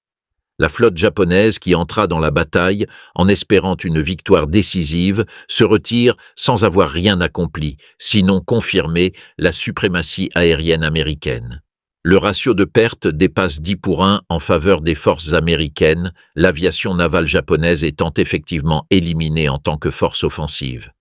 La flotte japonaise qui entra dans la bataille en espérant une victoire décisive se retire sans avoir rien accompli, sinon confirmé la suprématie aérienne américaine. Le ratio de pertes dépasse 10-1 en faveur des forces américaines, l'aviation navale japonaise étant effectivement éliminée en tant que force offensive.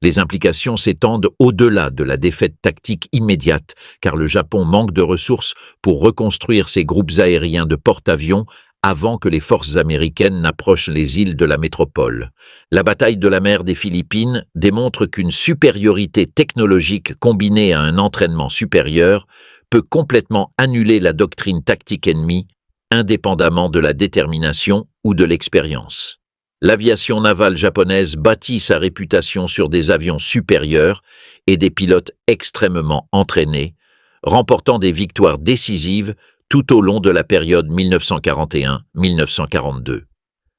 Les implications s'étendent au-delà de la défaite tactique immédiate, car le Japon manque de ressources pour reconstruire ses groupes aériens de porte-avions avant que les forces américaines n'approchent les îles de la métropole. La bataille de la mer des Philippines démontre qu'une supériorité technologique combinée à un entraînement supérieur peut complètement annuler la doctrine tactique ennemie, indépendamment de la détermination ou de l'expérience. L'aviation navale japonaise bâtit sa réputation sur des avions supérieurs et des pilotes extrêmement entraînés, remportant des victoires décisives tout au long de la période 1941-1942.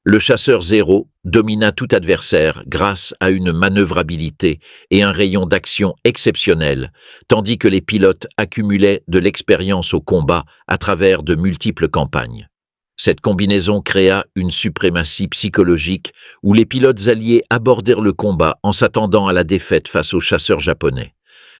Le chasseur Zéro domina tout adversaire grâce à une manœuvrabilité et un rayon d'action exceptionnel, tandis que les pilotes accumulaient de l'expérience au combat à travers de multiples campagnes. Cette combinaison créa une suprématie psychologique où les pilotes alliés abordèrent le combat en s'attendant à la défaite face aux chasseurs japonais.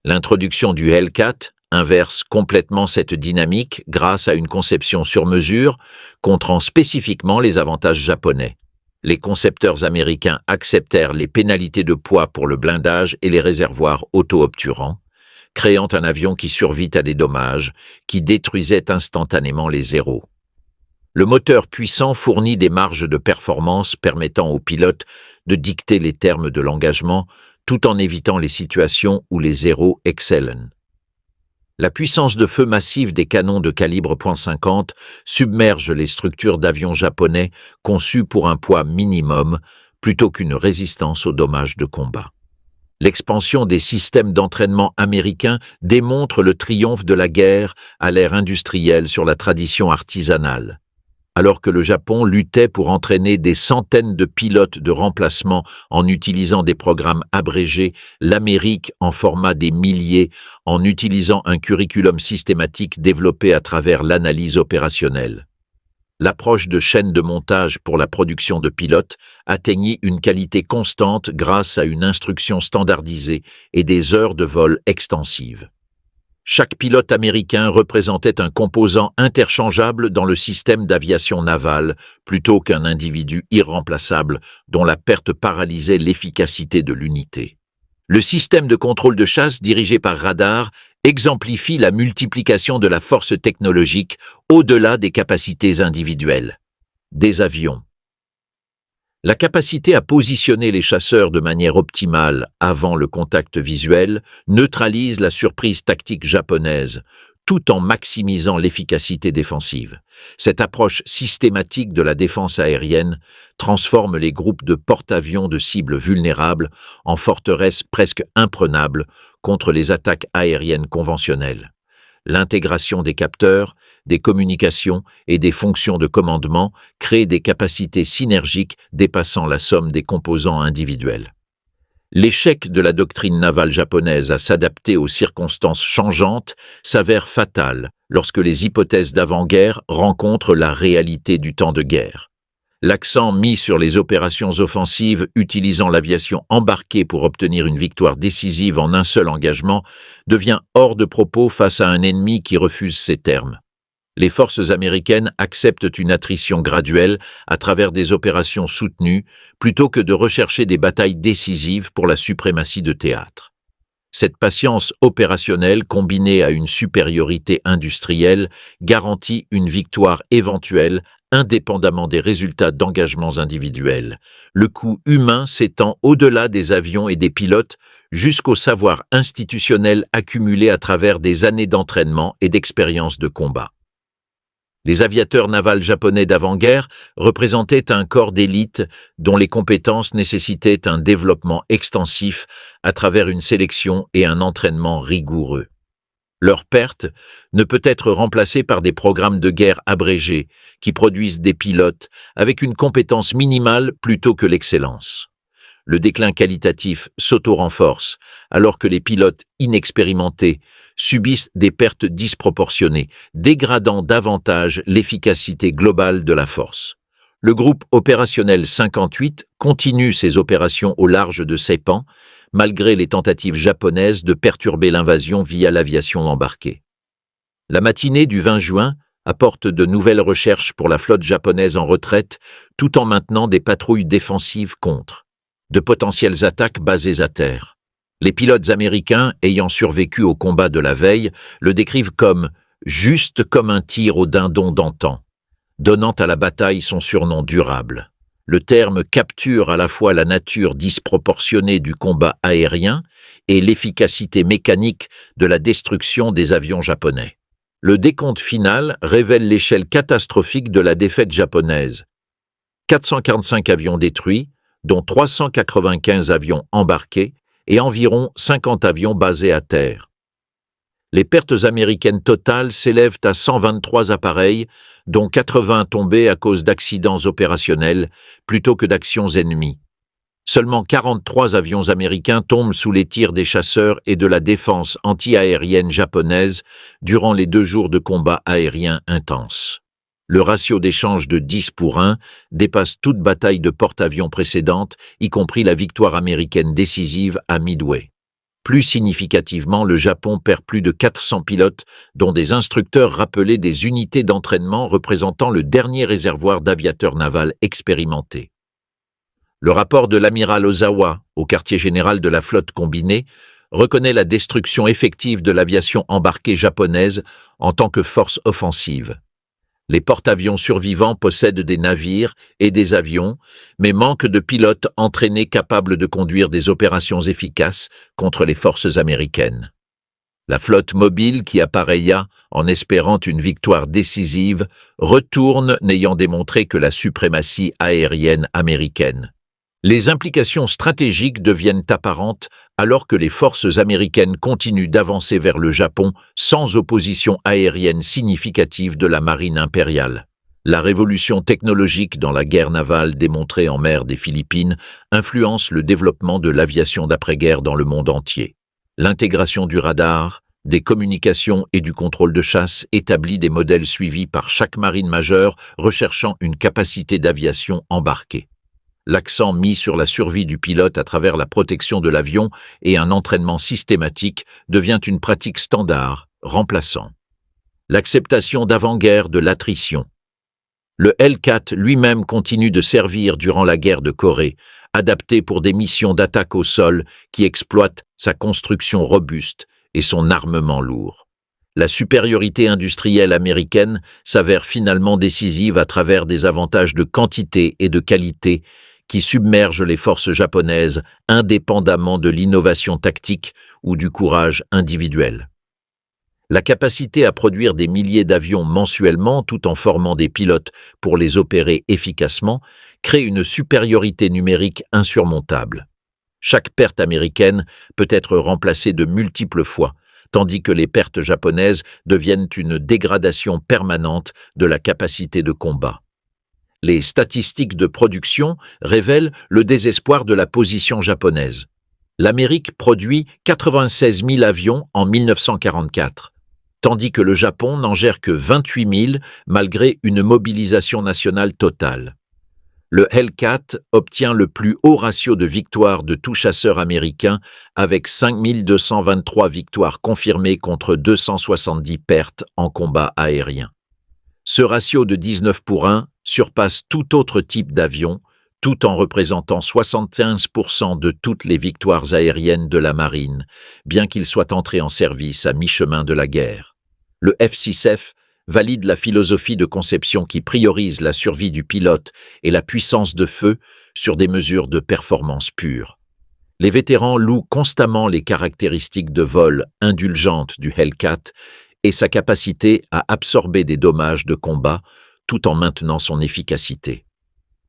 L'introduction du Hellcat inverse complètement cette dynamique grâce à une conception sur mesure, contrant spécifiquement les avantages japonais. Les concepteurs américains acceptèrent les pénalités de poids pour le blindage et les réservoirs auto-obturants, créant un avion qui survit à des dommages, qui détruisaient instantanément les Zéros. Le moteur puissant fournit des marges de performance permettant aux pilotes de dicter les termes de l'engagement tout en évitant les situations où les Zéros excellent. La puissance de feu massive des canons de calibre .50 submerge les structures d'avions japonais conçus pour un poids minimum plutôt qu'une résistance aux dommages de combat. L'expansion des systèmes d'entraînement américains démontre le triomphe de la guerre à l'ère industrielle sur la tradition artisanale. Alors que le Japon luttait pour entraîner des centaines de pilotes de remplacement en utilisant des programmes abrégés, l'Amérique en forma des milliers en utilisant un curriculum systématique développé à travers l'analyse opérationnelle. L'approche de chaîne de montage pour la production de pilotes atteignit une qualité constante grâce à une instruction standardisée et des heures de vol extensives. Chaque pilote américain représentait un composant interchangeable dans le système d'aviation navale plutôt qu'un individu irremplaçable dont la perte paralysait l'efficacité de l'unité. Le système de contrôle de chasse dirigé par radar exemplifie la multiplication de la force technologique au-delà des capacités individuelles. Des avions. La capacité à positionner les chasseurs de manière optimale avant le contact visuel neutralise la surprise tactique japonaise, tout en maximisant l'efficacité défensive. Cette approche systématique de la défense aérienne transforme les groupes de porte-avions de cibles vulnérables en forteresses presque imprenables contre les attaques aériennes conventionnelles. L'intégration des capteurs, des communications et des fonctions de commandement crée des capacités synergiques dépassant la somme des composants individuels. L'échec de la doctrine navale japonaise à s'adapter aux circonstances changeantes s'avère fatal lorsque les hypothèses d'avant-guerre rencontrent la réalité du temps de guerre. L'accent mis sur les opérations offensives utilisant l'aviation embarquée pour obtenir une victoire décisive en un seul engagement devient hors de propos face à un ennemi qui refuse ces termes. Les forces américaines acceptent une attrition graduelle à travers des opérations soutenues plutôt que de rechercher des batailles décisives pour la suprématie de théâtre. Cette patience opérationnelle combinée à une supériorité industrielle garantit une victoire éventuelle indépendamment des résultats d'engagements individuels. Le coût humain s'étend au-delà des avions et des pilotes jusqu'au savoir institutionnel accumulé à travers des années d'entraînement et d'expérience de combat. Les aviateurs navals japonais d'avant-guerre représentaient un corps d'élite dont les compétences nécessitaient un développement extensif à travers une sélection et un entraînement rigoureux. Leur perte ne peut être remplacée par des programmes de guerre abrégés qui produisent des pilotes avec une compétence minimale plutôt que l'excellence. Le déclin qualitatif s'auto-renforce alors que les pilotes inexpérimentés subissent des pertes disproportionnées, dégradant davantage l'efficacité globale de la force. Le groupe opérationnel 58 continue ses opérations au large de Saipan, malgré les tentatives japonaises de perturber l'invasion via l'aviation embarquée. La matinée du 20 juin apporte de nouvelles recherches pour la flotte japonaise en retraite, tout en maintenant des patrouilles défensives contre de potentielles attaques basées à terre. Les pilotes américains, ayant survécu au combat de la veille, le décrivent comme « juste comme un tir au dindon d'antan », donnant à la bataille son surnom durable. Le terme capture à la fois la nature disproportionnée du combat aérien et l'efficacité mécanique de la destruction des avions japonais. Le décompte final révèle l'échelle catastrophique de la défaite japonaise. 445 avions détruits, dont 395 avions embarqués et environ 50 avions basés à terre. Les pertes américaines totales s'élèvent à 123 appareils, dont 80 tombés à cause d'accidents opérationnels plutôt que d'actions ennemies. Seulement 43 avions américains tombent sous les tirs des chasseurs et de la défense anti-aérienne japonaise durant les 2 jours de combat aérien intense. Le ratio d'échange de 10-1 dépasse toute bataille de porte-avions précédente, y compris la victoire américaine décisive à Midway. Plus significativement, le Japon perd plus de 400 pilotes, dont des instructeurs rappelaient des unités d'entraînement représentant le dernier réservoir d'aviateurs navals expérimentés. Le rapport de l'amiral Ozawa, au quartier général de la flotte combinée, reconnaît la destruction effective de l'aviation embarquée japonaise en tant que force offensive. Les porte-avions survivants possèdent des navires et des avions, mais manquent de pilotes entraînés capables de conduire des opérations efficaces contre les forces américaines. La flotte mobile qui appareilla en espérant une victoire décisive retourne n'ayant démontré que la suprématie aérienne américaine. Les implications stratégiques deviennent apparentes alors que les forces américaines continuent d'avancer vers le Japon sans opposition aérienne significative de la marine impériale. La révolution technologique dans la guerre navale démontrée en mer des Philippines influence le développement de l'aviation d'après-guerre dans le monde entier. L'intégration du radar, des communications et du contrôle de chasse établit des modèles suivis par chaque marine majeure recherchant une capacité d'aviation embarquée. L'accent mis sur la survie du pilote à travers la protection de l'avion et un entraînement systématique devient une pratique standard, remplaçant l'acceptation d'avant-guerre de l'attrition. Le Hellcat lui-même continue de servir durant la guerre de Corée, adapté pour des missions d'attaque au sol qui exploitent sa construction robuste et son armement lourd. La supériorité industrielle américaine s'avère finalement décisive à travers des avantages de quantité et de qualité qui submergent les forces japonaises indépendamment de l'innovation tactique ou du courage individuel. La capacité à produire des milliers d'avions mensuellement tout en formant des pilotes pour les opérer efficacement crée une supériorité numérique insurmontable. Chaque perte américaine peut être remplacée de multiples fois, tandis que les pertes japonaises deviennent une dégradation permanente de la capacité de combat. Les statistiques de production révèlent le désespoir de la position japonaise. L'Amérique produit 96 000 avions en 1944, tandis que le Japon n'en gère que 28 000 malgré une mobilisation nationale totale. Le Hellcat obtient le plus haut ratio de victoires de tout chasseur américain avec 5 223 victoires confirmées contre 270 pertes en combat aérien. Ce ratio de 19:1 surpasse tout autre type d'avion, tout en représentant 75% de toutes les victoires aériennes de la marine, bien qu'il soit entré en service à mi-chemin de la guerre. Le F-6F valide la philosophie de conception qui priorise la survie du pilote et la puissance de feu sur des mesures de performance pure. Les vétérans louent constamment les caractéristiques de vol indulgentes du Hellcat et sa capacité à absorber des dommages de combat tout en maintenant son efficacité.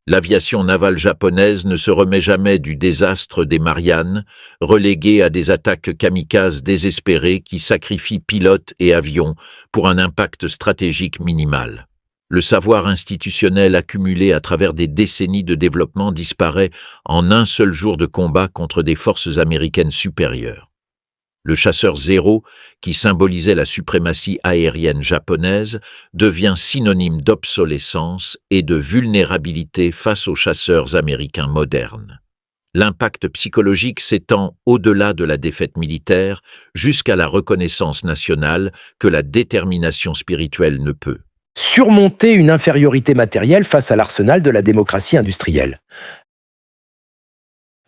L'aviation navale japonaise ne se remet jamais du désastre des Mariannes, reléguée à des attaques kamikazes désespérées qui sacrifient pilotes et avions pour un impact stratégique minimal. Le savoir institutionnel accumulé à travers des décennies de développement disparaît en un seul jour de combat contre des forces américaines supérieures. Le chasseur zéro, qui symbolisait la suprématie aérienne japonaise, devient synonyme d'obsolescence et de vulnérabilité face aux chasseurs américains modernes. L'impact psychologique s'étend au-delà de la défaite militaire jusqu'à la reconnaissance nationale que la détermination spirituelle ne peut. Surmonter une infériorité matérielle face à l'arsenal de la démocratie industrielle.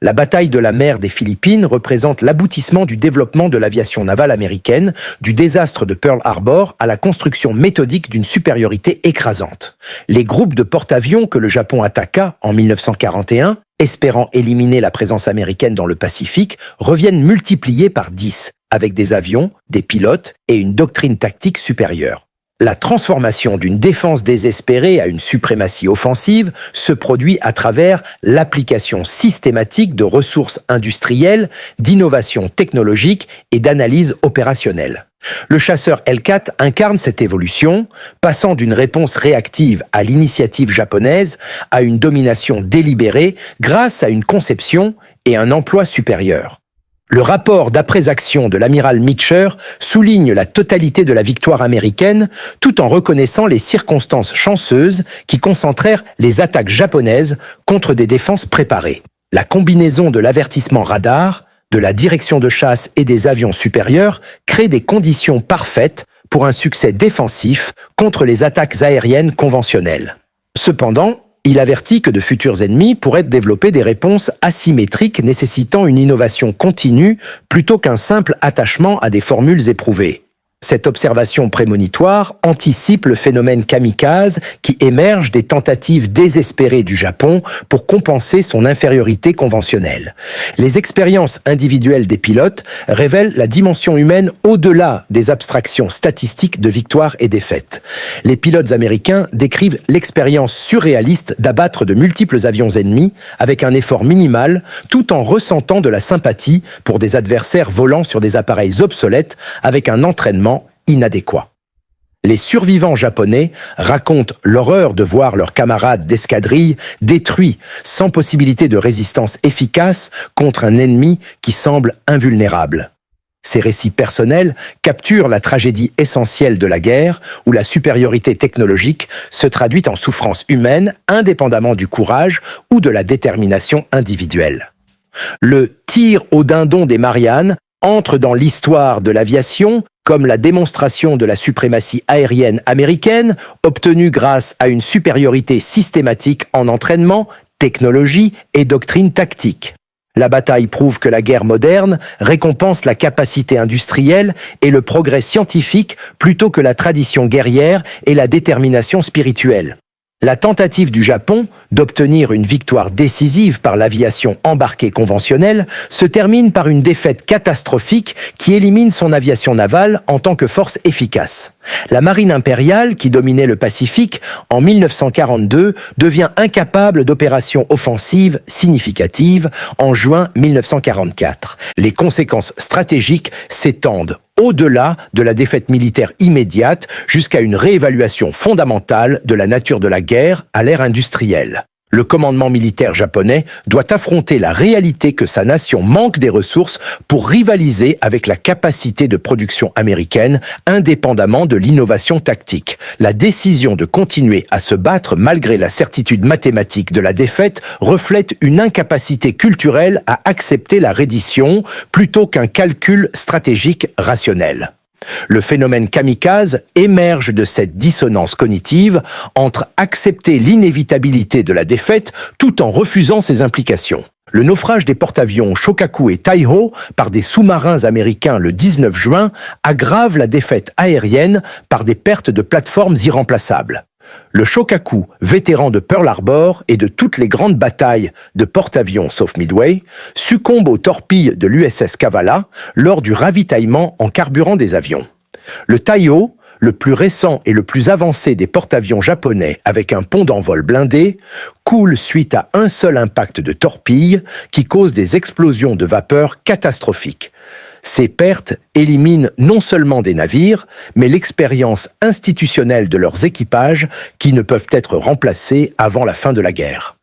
La bataille de la mer des Philippines représente l'aboutissement du développement de l'aviation navale américaine, du désastre de Pearl Harbor à la construction méthodique d'une supériorité écrasante. Les groupes de porte-avions que le Japon attaqua en 1941, espérant éliminer la présence américaine dans le Pacifique, reviennent multipliés par 10, avec des avions, des pilotes et une doctrine tactique supérieure. La transformation d'une défense désespérée à une suprématie offensive se produit à travers l'application systématique de ressources industrielles, d'innovation technologique et d'analyse opérationnelle. Le chasseur Hellcat incarne cette évolution, passant d'une réponse réactive à l'initiative japonaise à une domination délibérée grâce à une conception et un emploi supérieur. Le rapport d'après-action de l'amiral Meacher souligne la totalité de la victoire américaine tout en reconnaissant les circonstances chanceuses qui concentrèrent les attaques japonaises contre des défenses préparées. La combinaison de l'avertissement radar, de la direction de chasse et des avions supérieurs crée des conditions parfaites pour un succès défensif contre les attaques aériennes conventionnelles. Cependant, il avertit que de futurs ennemis pourraient développer des réponses asymétriques nécessitant une innovation continue plutôt qu'un simple attachement à des formules éprouvées. Cette observation prémonitoire anticipe le phénomène kamikaze qui émerge des tentatives désespérées du Japon pour compenser son infériorité conventionnelle. Les expériences individuelles des pilotes révèlent la dimension humaine au-delà des abstractions statistiques de victoire et défaite. Les pilotes américains décrivent l'expérience surréaliste d'abattre de multiples avions ennemis avec un effort minimal tout en ressentant de la sympathie pour des adversaires volant sur des appareils obsolètes avec un entraînement inadéquat. Les survivants japonais racontent l'horreur de voir leurs camarades d'escadrille détruits sans possibilité de résistance efficace contre un ennemi qui semble invulnérable. Ces récits personnels capturent la tragédie essentielle de la guerre où la supériorité technologique se traduit en souffrance humaine indépendamment du courage ou de la détermination individuelle. Le tir au dindon des Mariannes entre dans l'histoire de l'aviation comme la démonstration de la suprématie aérienne américaine obtenue grâce à une supériorité systématique en entraînement, technologie et doctrine tactique. La bataille prouve que la guerre moderne récompense la capacité industrielle et le progrès scientifique plutôt que la tradition guerrière et la détermination spirituelle. La tentative du Japon d'obtenir une victoire décisive par l'aviation embarquée conventionnelle se termine par une défaite catastrophique qui élimine son aviation navale en tant que force efficace. La marine impériale, qui dominait le Pacifique, en 1942, devient incapable d'opérations offensives significatives en juin 1944. Les conséquences stratégiques s'étendent au-delà de la défaite militaire immédiate jusqu'à une réévaluation fondamentale de la nature de la guerre à l'ère industrielle. Le commandement militaire japonais doit affronter la réalité que sa nation manque des ressources pour rivaliser avec la capacité de production américaine, indépendamment de l'innovation tactique. La décision de continuer à se battre malgré la certitude mathématique de la défaite reflète une incapacité culturelle à accepter la reddition plutôt qu'un calcul stratégique rationnel. Le phénomène kamikaze émerge de cette dissonance cognitive entre accepter l'inévitabilité de la défaite tout en refusant ses implications. Le naufrage des porte-avions Shokaku et Taiho par des sous-marins américains le 19 juin aggrave la défaite aérienne par des pertes de plateformes irremplaçables. Le Shokaku, vétéran de Pearl Harbor et de toutes les grandes batailles de porte-avions sauf Midway, succombe aux torpilles de l'USS Kavala lors du ravitaillement en carburant des avions. Le Taiho, le plus récent et le plus avancé des porte-avions japonais avec un pont d'envol blindé, coule suite à un seul impact de torpille qui cause des explosions de vapeur catastrophiques. Ces pertes éliminent non seulement des navires, mais l'expérience institutionnelle de leurs équipages qui ne peuvent être remplacés avant la fin de la guerre.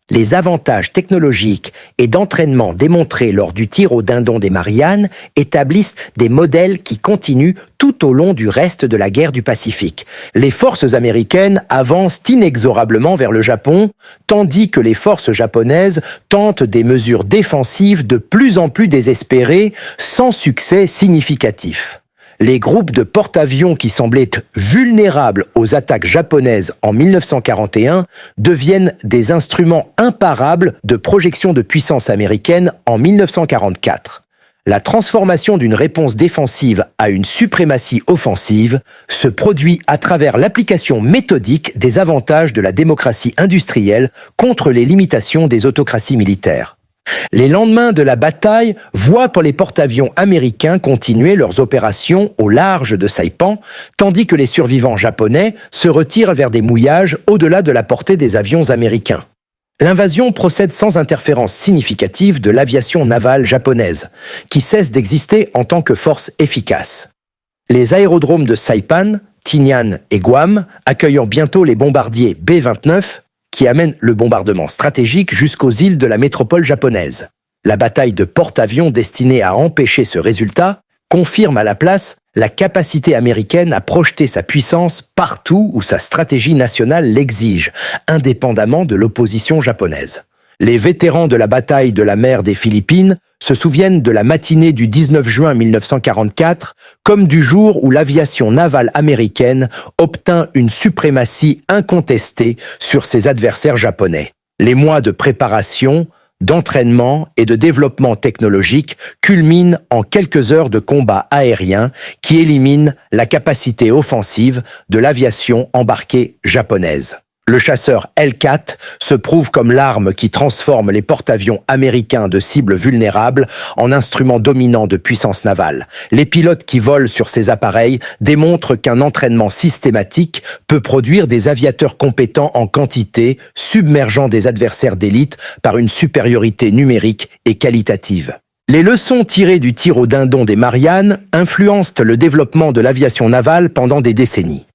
Les avantages technologiques et d'entraînement démontrés lors du tir au dindon des Mariannes établissent des modèles qui continuent tout au long du reste de la guerre du Pacifique. Les forces américaines avancent inexorablement vers le Japon, tandis que les forces japonaises tentent des mesures défensives de plus en plus désespérées, sans succès significatif. Les groupes de porte-avions qui semblaient vulnérables aux attaques japonaises en 1941 deviennent des instruments imparables de projection de puissance américaine en 1944. La transformation d'une réponse défensive à une suprématie offensive se produit à travers l'application méthodique des avantages de la démocratie industrielle contre les limitations des autocraties militaires. Les lendemains de la bataille voient pour les porte-avions américains continuer leurs opérations au large de Saipan, tandis que les survivants japonais se retirent vers des mouillages au-delà de la portée des avions américains. L'invasion procède sans interférence significative de l'aviation navale japonaise, qui cesse d'exister en tant que force efficace. Les aérodromes de Saipan, Tinian et Guam, accueillant bientôt les bombardiers B-29, qui amène le bombardement stratégique jusqu'aux îles de la métropole japonaise. La bataille de porte-avions destinée à empêcher ce résultat confirme à la place la capacité américaine à projeter sa puissance partout où sa stratégie nationale l'exige, indépendamment de l'opposition japonaise. Les vétérans de la bataille de la mer des Philippines se souviennent de la matinée du 19 juin 1944 comme du jour où l'aviation navale américaine obtint une suprématie incontestée sur ses adversaires japonais. Les mois de préparation, d'entraînement et de développement technologique culminent en quelques heures de combats aériens qui éliminent la capacité offensive de l'aviation embarquée japonaise. Le chasseur Hellcat se prouve comme l'arme qui transforme les porte-avions américains de cibles vulnérables en instruments dominants de puissance navale. Les pilotes qui volent sur ces appareils démontrent qu'un entraînement systématique peut produire des aviateurs compétents en quantité, submergeant des adversaires d'élite par une supériorité numérique et qualitative. Les leçons tirées du tir au dindon des Mariannes influencent le développement de l'aviation navale pendant des décennies.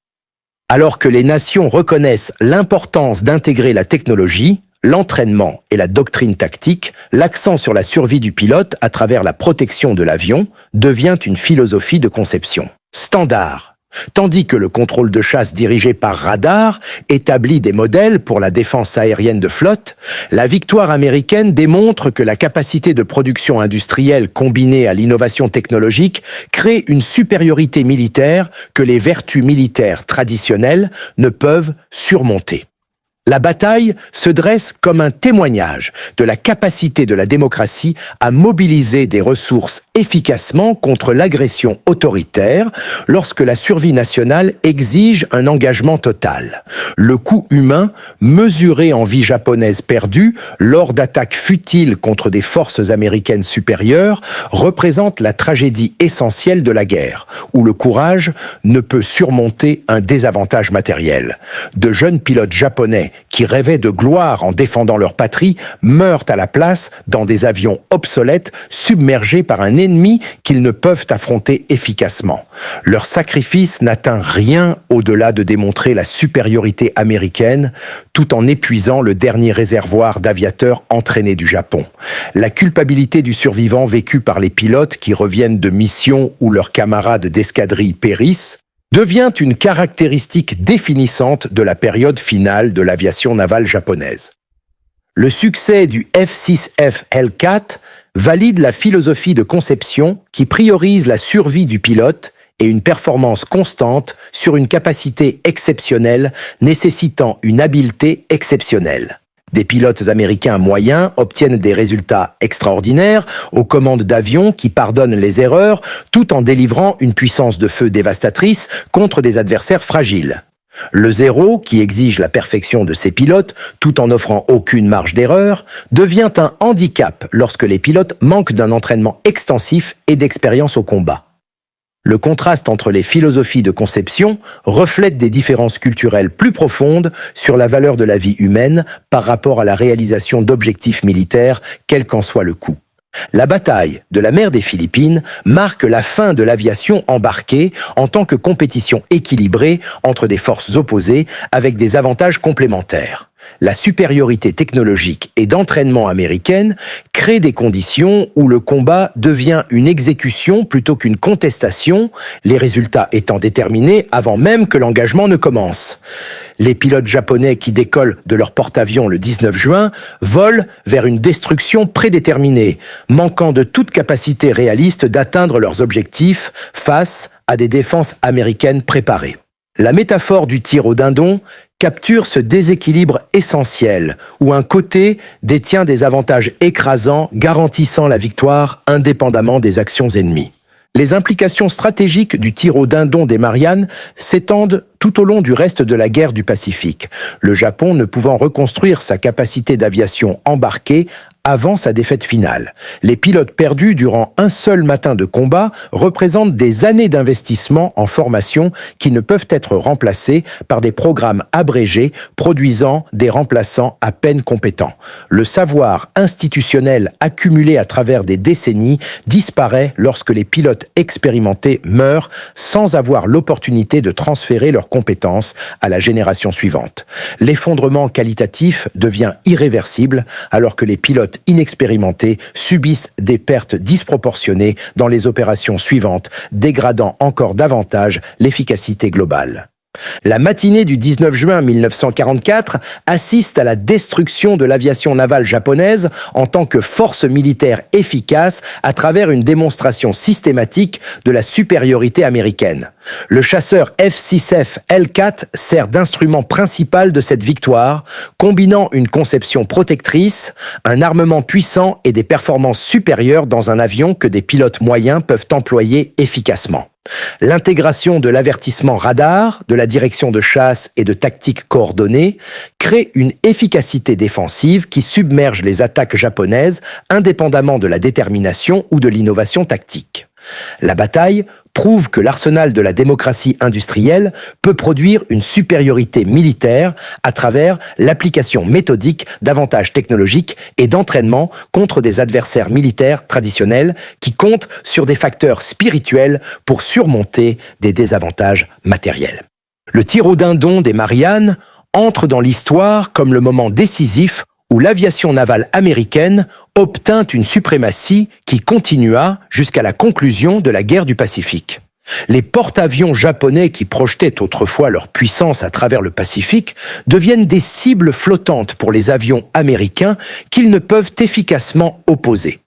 Alors que les nations reconnaissent l'importance d'intégrer la technologie, l'entraînement et la doctrine tactique, l'accent sur la survie du pilote à travers la protection de l'avion devient une philosophie de conception standard. Tandis que le contrôle de chasse dirigé par radar établit des modèles pour la défense aérienne de flotte, la victoire américaine démontre que la capacité de production industrielle combinée à l'innovation technologique crée une supériorité militaire que les vertus militaires traditionnelles ne peuvent surmonter. La bataille se dresse comme un témoignage de la capacité de la démocratie à mobiliser des ressources efficacement contre l'agression autoritaire lorsque la survie nationale exige un engagement total. Le coût humain, mesuré en vies japonaises perdues lors d'attaques futiles contre des forces américaines supérieures, représente la tragédie essentielle de la guerre, où le courage ne peut surmonter un désavantage matériel. De jeunes pilotes japonais qui rêvaient de gloire en défendant leur patrie meurent à la place dans des avions obsolètes submergés par un ennemi qu'ils ne peuvent affronter efficacement. Leur sacrifice n'atteint rien au-delà de démontrer la supériorité américaine tout en épuisant le dernier réservoir d'aviateurs entraînés du Japon. La culpabilité du survivant vécue par les pilotes qui reviennent de missions où leurs camarades d'escadrille périssent devient une caractéristique définissante de la période finale de l'aviation navale japonaise. Le succès du F-6F Hellcat valide la philosophie de conception qui priorise la survie du pilote et une performance constante sur une capacité exceptionnelle nécessitant une habileté exceptionnelle. Des pilotes américains moyens obtiennent des résultats extraordinaires aux commandes d'avions qui pardonnent les erreurs tout en délivrant une puissance de feu dévastatrice contre des adversaires fragiles. Le zéro, qui exige la perfection de ses pilotes tout en n'offrant aucune marge d'erreur, devient un handicap lorsque les pilotes manquent d'un entraînement extensif et d'expérience au combat. Le contraste entre les philosophies de conception reflète des différences culturelles plus profondes sur la valeur de la vie humaine par rapport à la réalisation d'objectifs militaires, quel qu'en soit le coût. La bataille de la mer des Philippines marque la fin de l'aviation embarquée en tant que compétition équilibrée entre des forces opposées avec des avantages complémentaires. La supériorité technologique et d'entraînement américaine crée des conditions où le combat devient une exécution plutôt qu'une contestation, les résultats étant déterminés avant même que l'engagement ne commence. Les pilotes japonais qui décollent de leur porte-avions le 19 juin volent vers une destruction prédéterminée, manquant de toute capacité réaliste d'atteindre leurs objectifs face à des défenses américaines préparées. La métaphore du tir au dindon capture ce déséquilibre essentiel où un côté détient des avantages écrasants garantissant la victoire indépendamment des actions ennemies. Les implications stratégiques du tir au dindon des Mariannes s'étendent tout au long du reste de la guerre du Pacifique, le Japon ne pouvant reconstruire sa capacité d'aviation embarquée avant sa défaite finale. Les pilotes perdus durant un seul matin de combat représentent des années d'investissement en formation qui ne peuvent être remplacés par des programmes abrégés produisant des remplaçants à peine compétents. Le savoir institutionnel accumulé à travers des décennies disparaît lorsque les pilotes expérimentés meurent sans avoir l'opportunité de transférer leurs compétences à la génération suivante. L'effondrement qualitatif devient irréversible alors que les pilotes inexpérimentés subissent des pertes disproportionnées dans les opérations suivantes, dégradant encore davantage l'efficacité globale. La matinée du 19 juin 1944 assiste à la destruction de l'aviation navale japonaise en tant que force militaire efficace à travers une démonstration systématique de la supériorité américaine. Le chasseur F-6F L4 sert d'instrument principal de cette victoire, combinant une conception protectrice, un armement puissant et des performances supérieures dans un avion que des pilotes moyens peuvent employer efficacement. L'intégration de l'avertissement radar, de la direction de chasse et de tactiques coordonnées crée une efficacité défensive qui submerge les attaques japonaises indépendamment de la détermination ou de l'innovation tactique. La bataille prouve que l'arsenal de la démocratie industrielle peut produire une supériorité militaire à travers l'application méthodique d'avantages technologiques et d'entraînement contre des adversaires militaires traditionnels qui comptent sur des facteurs spirituels pour surmonter des désavantages matériels. Le tir au dindon des Mariannes entre dans l'histoire comme le moment décisif où l'aviation navale américaine obtint une suprématie qui continua jusqu'à la conclusion de la guerre du Pacifique. Les porte-avions japonais qui projetaient autrefois leur puissance à travers le Pacifique deviennent des cibles flottantes pour les avions américains qu'ils ne peuvent efficacement opposer.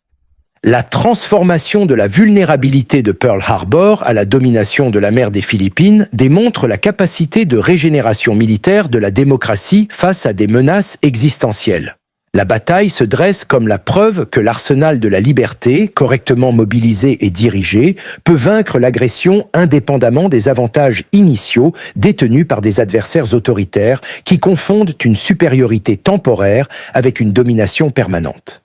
La transformation de la vulnérabilité de Pearl Harbor à la domination de la mer des Philippines démontre la capacité de régénération militaire de la démocratie face à des menaces existentielles. La bataille se dresse comme la preuve que l'arsenal de la liberté, correctement mobilisé et dirigé, peut vaincre l'agression indépendamment des avantages initiaux détenus par des adversaires autoritaires qui confondent une supériorité temporaire avec une domination permanente.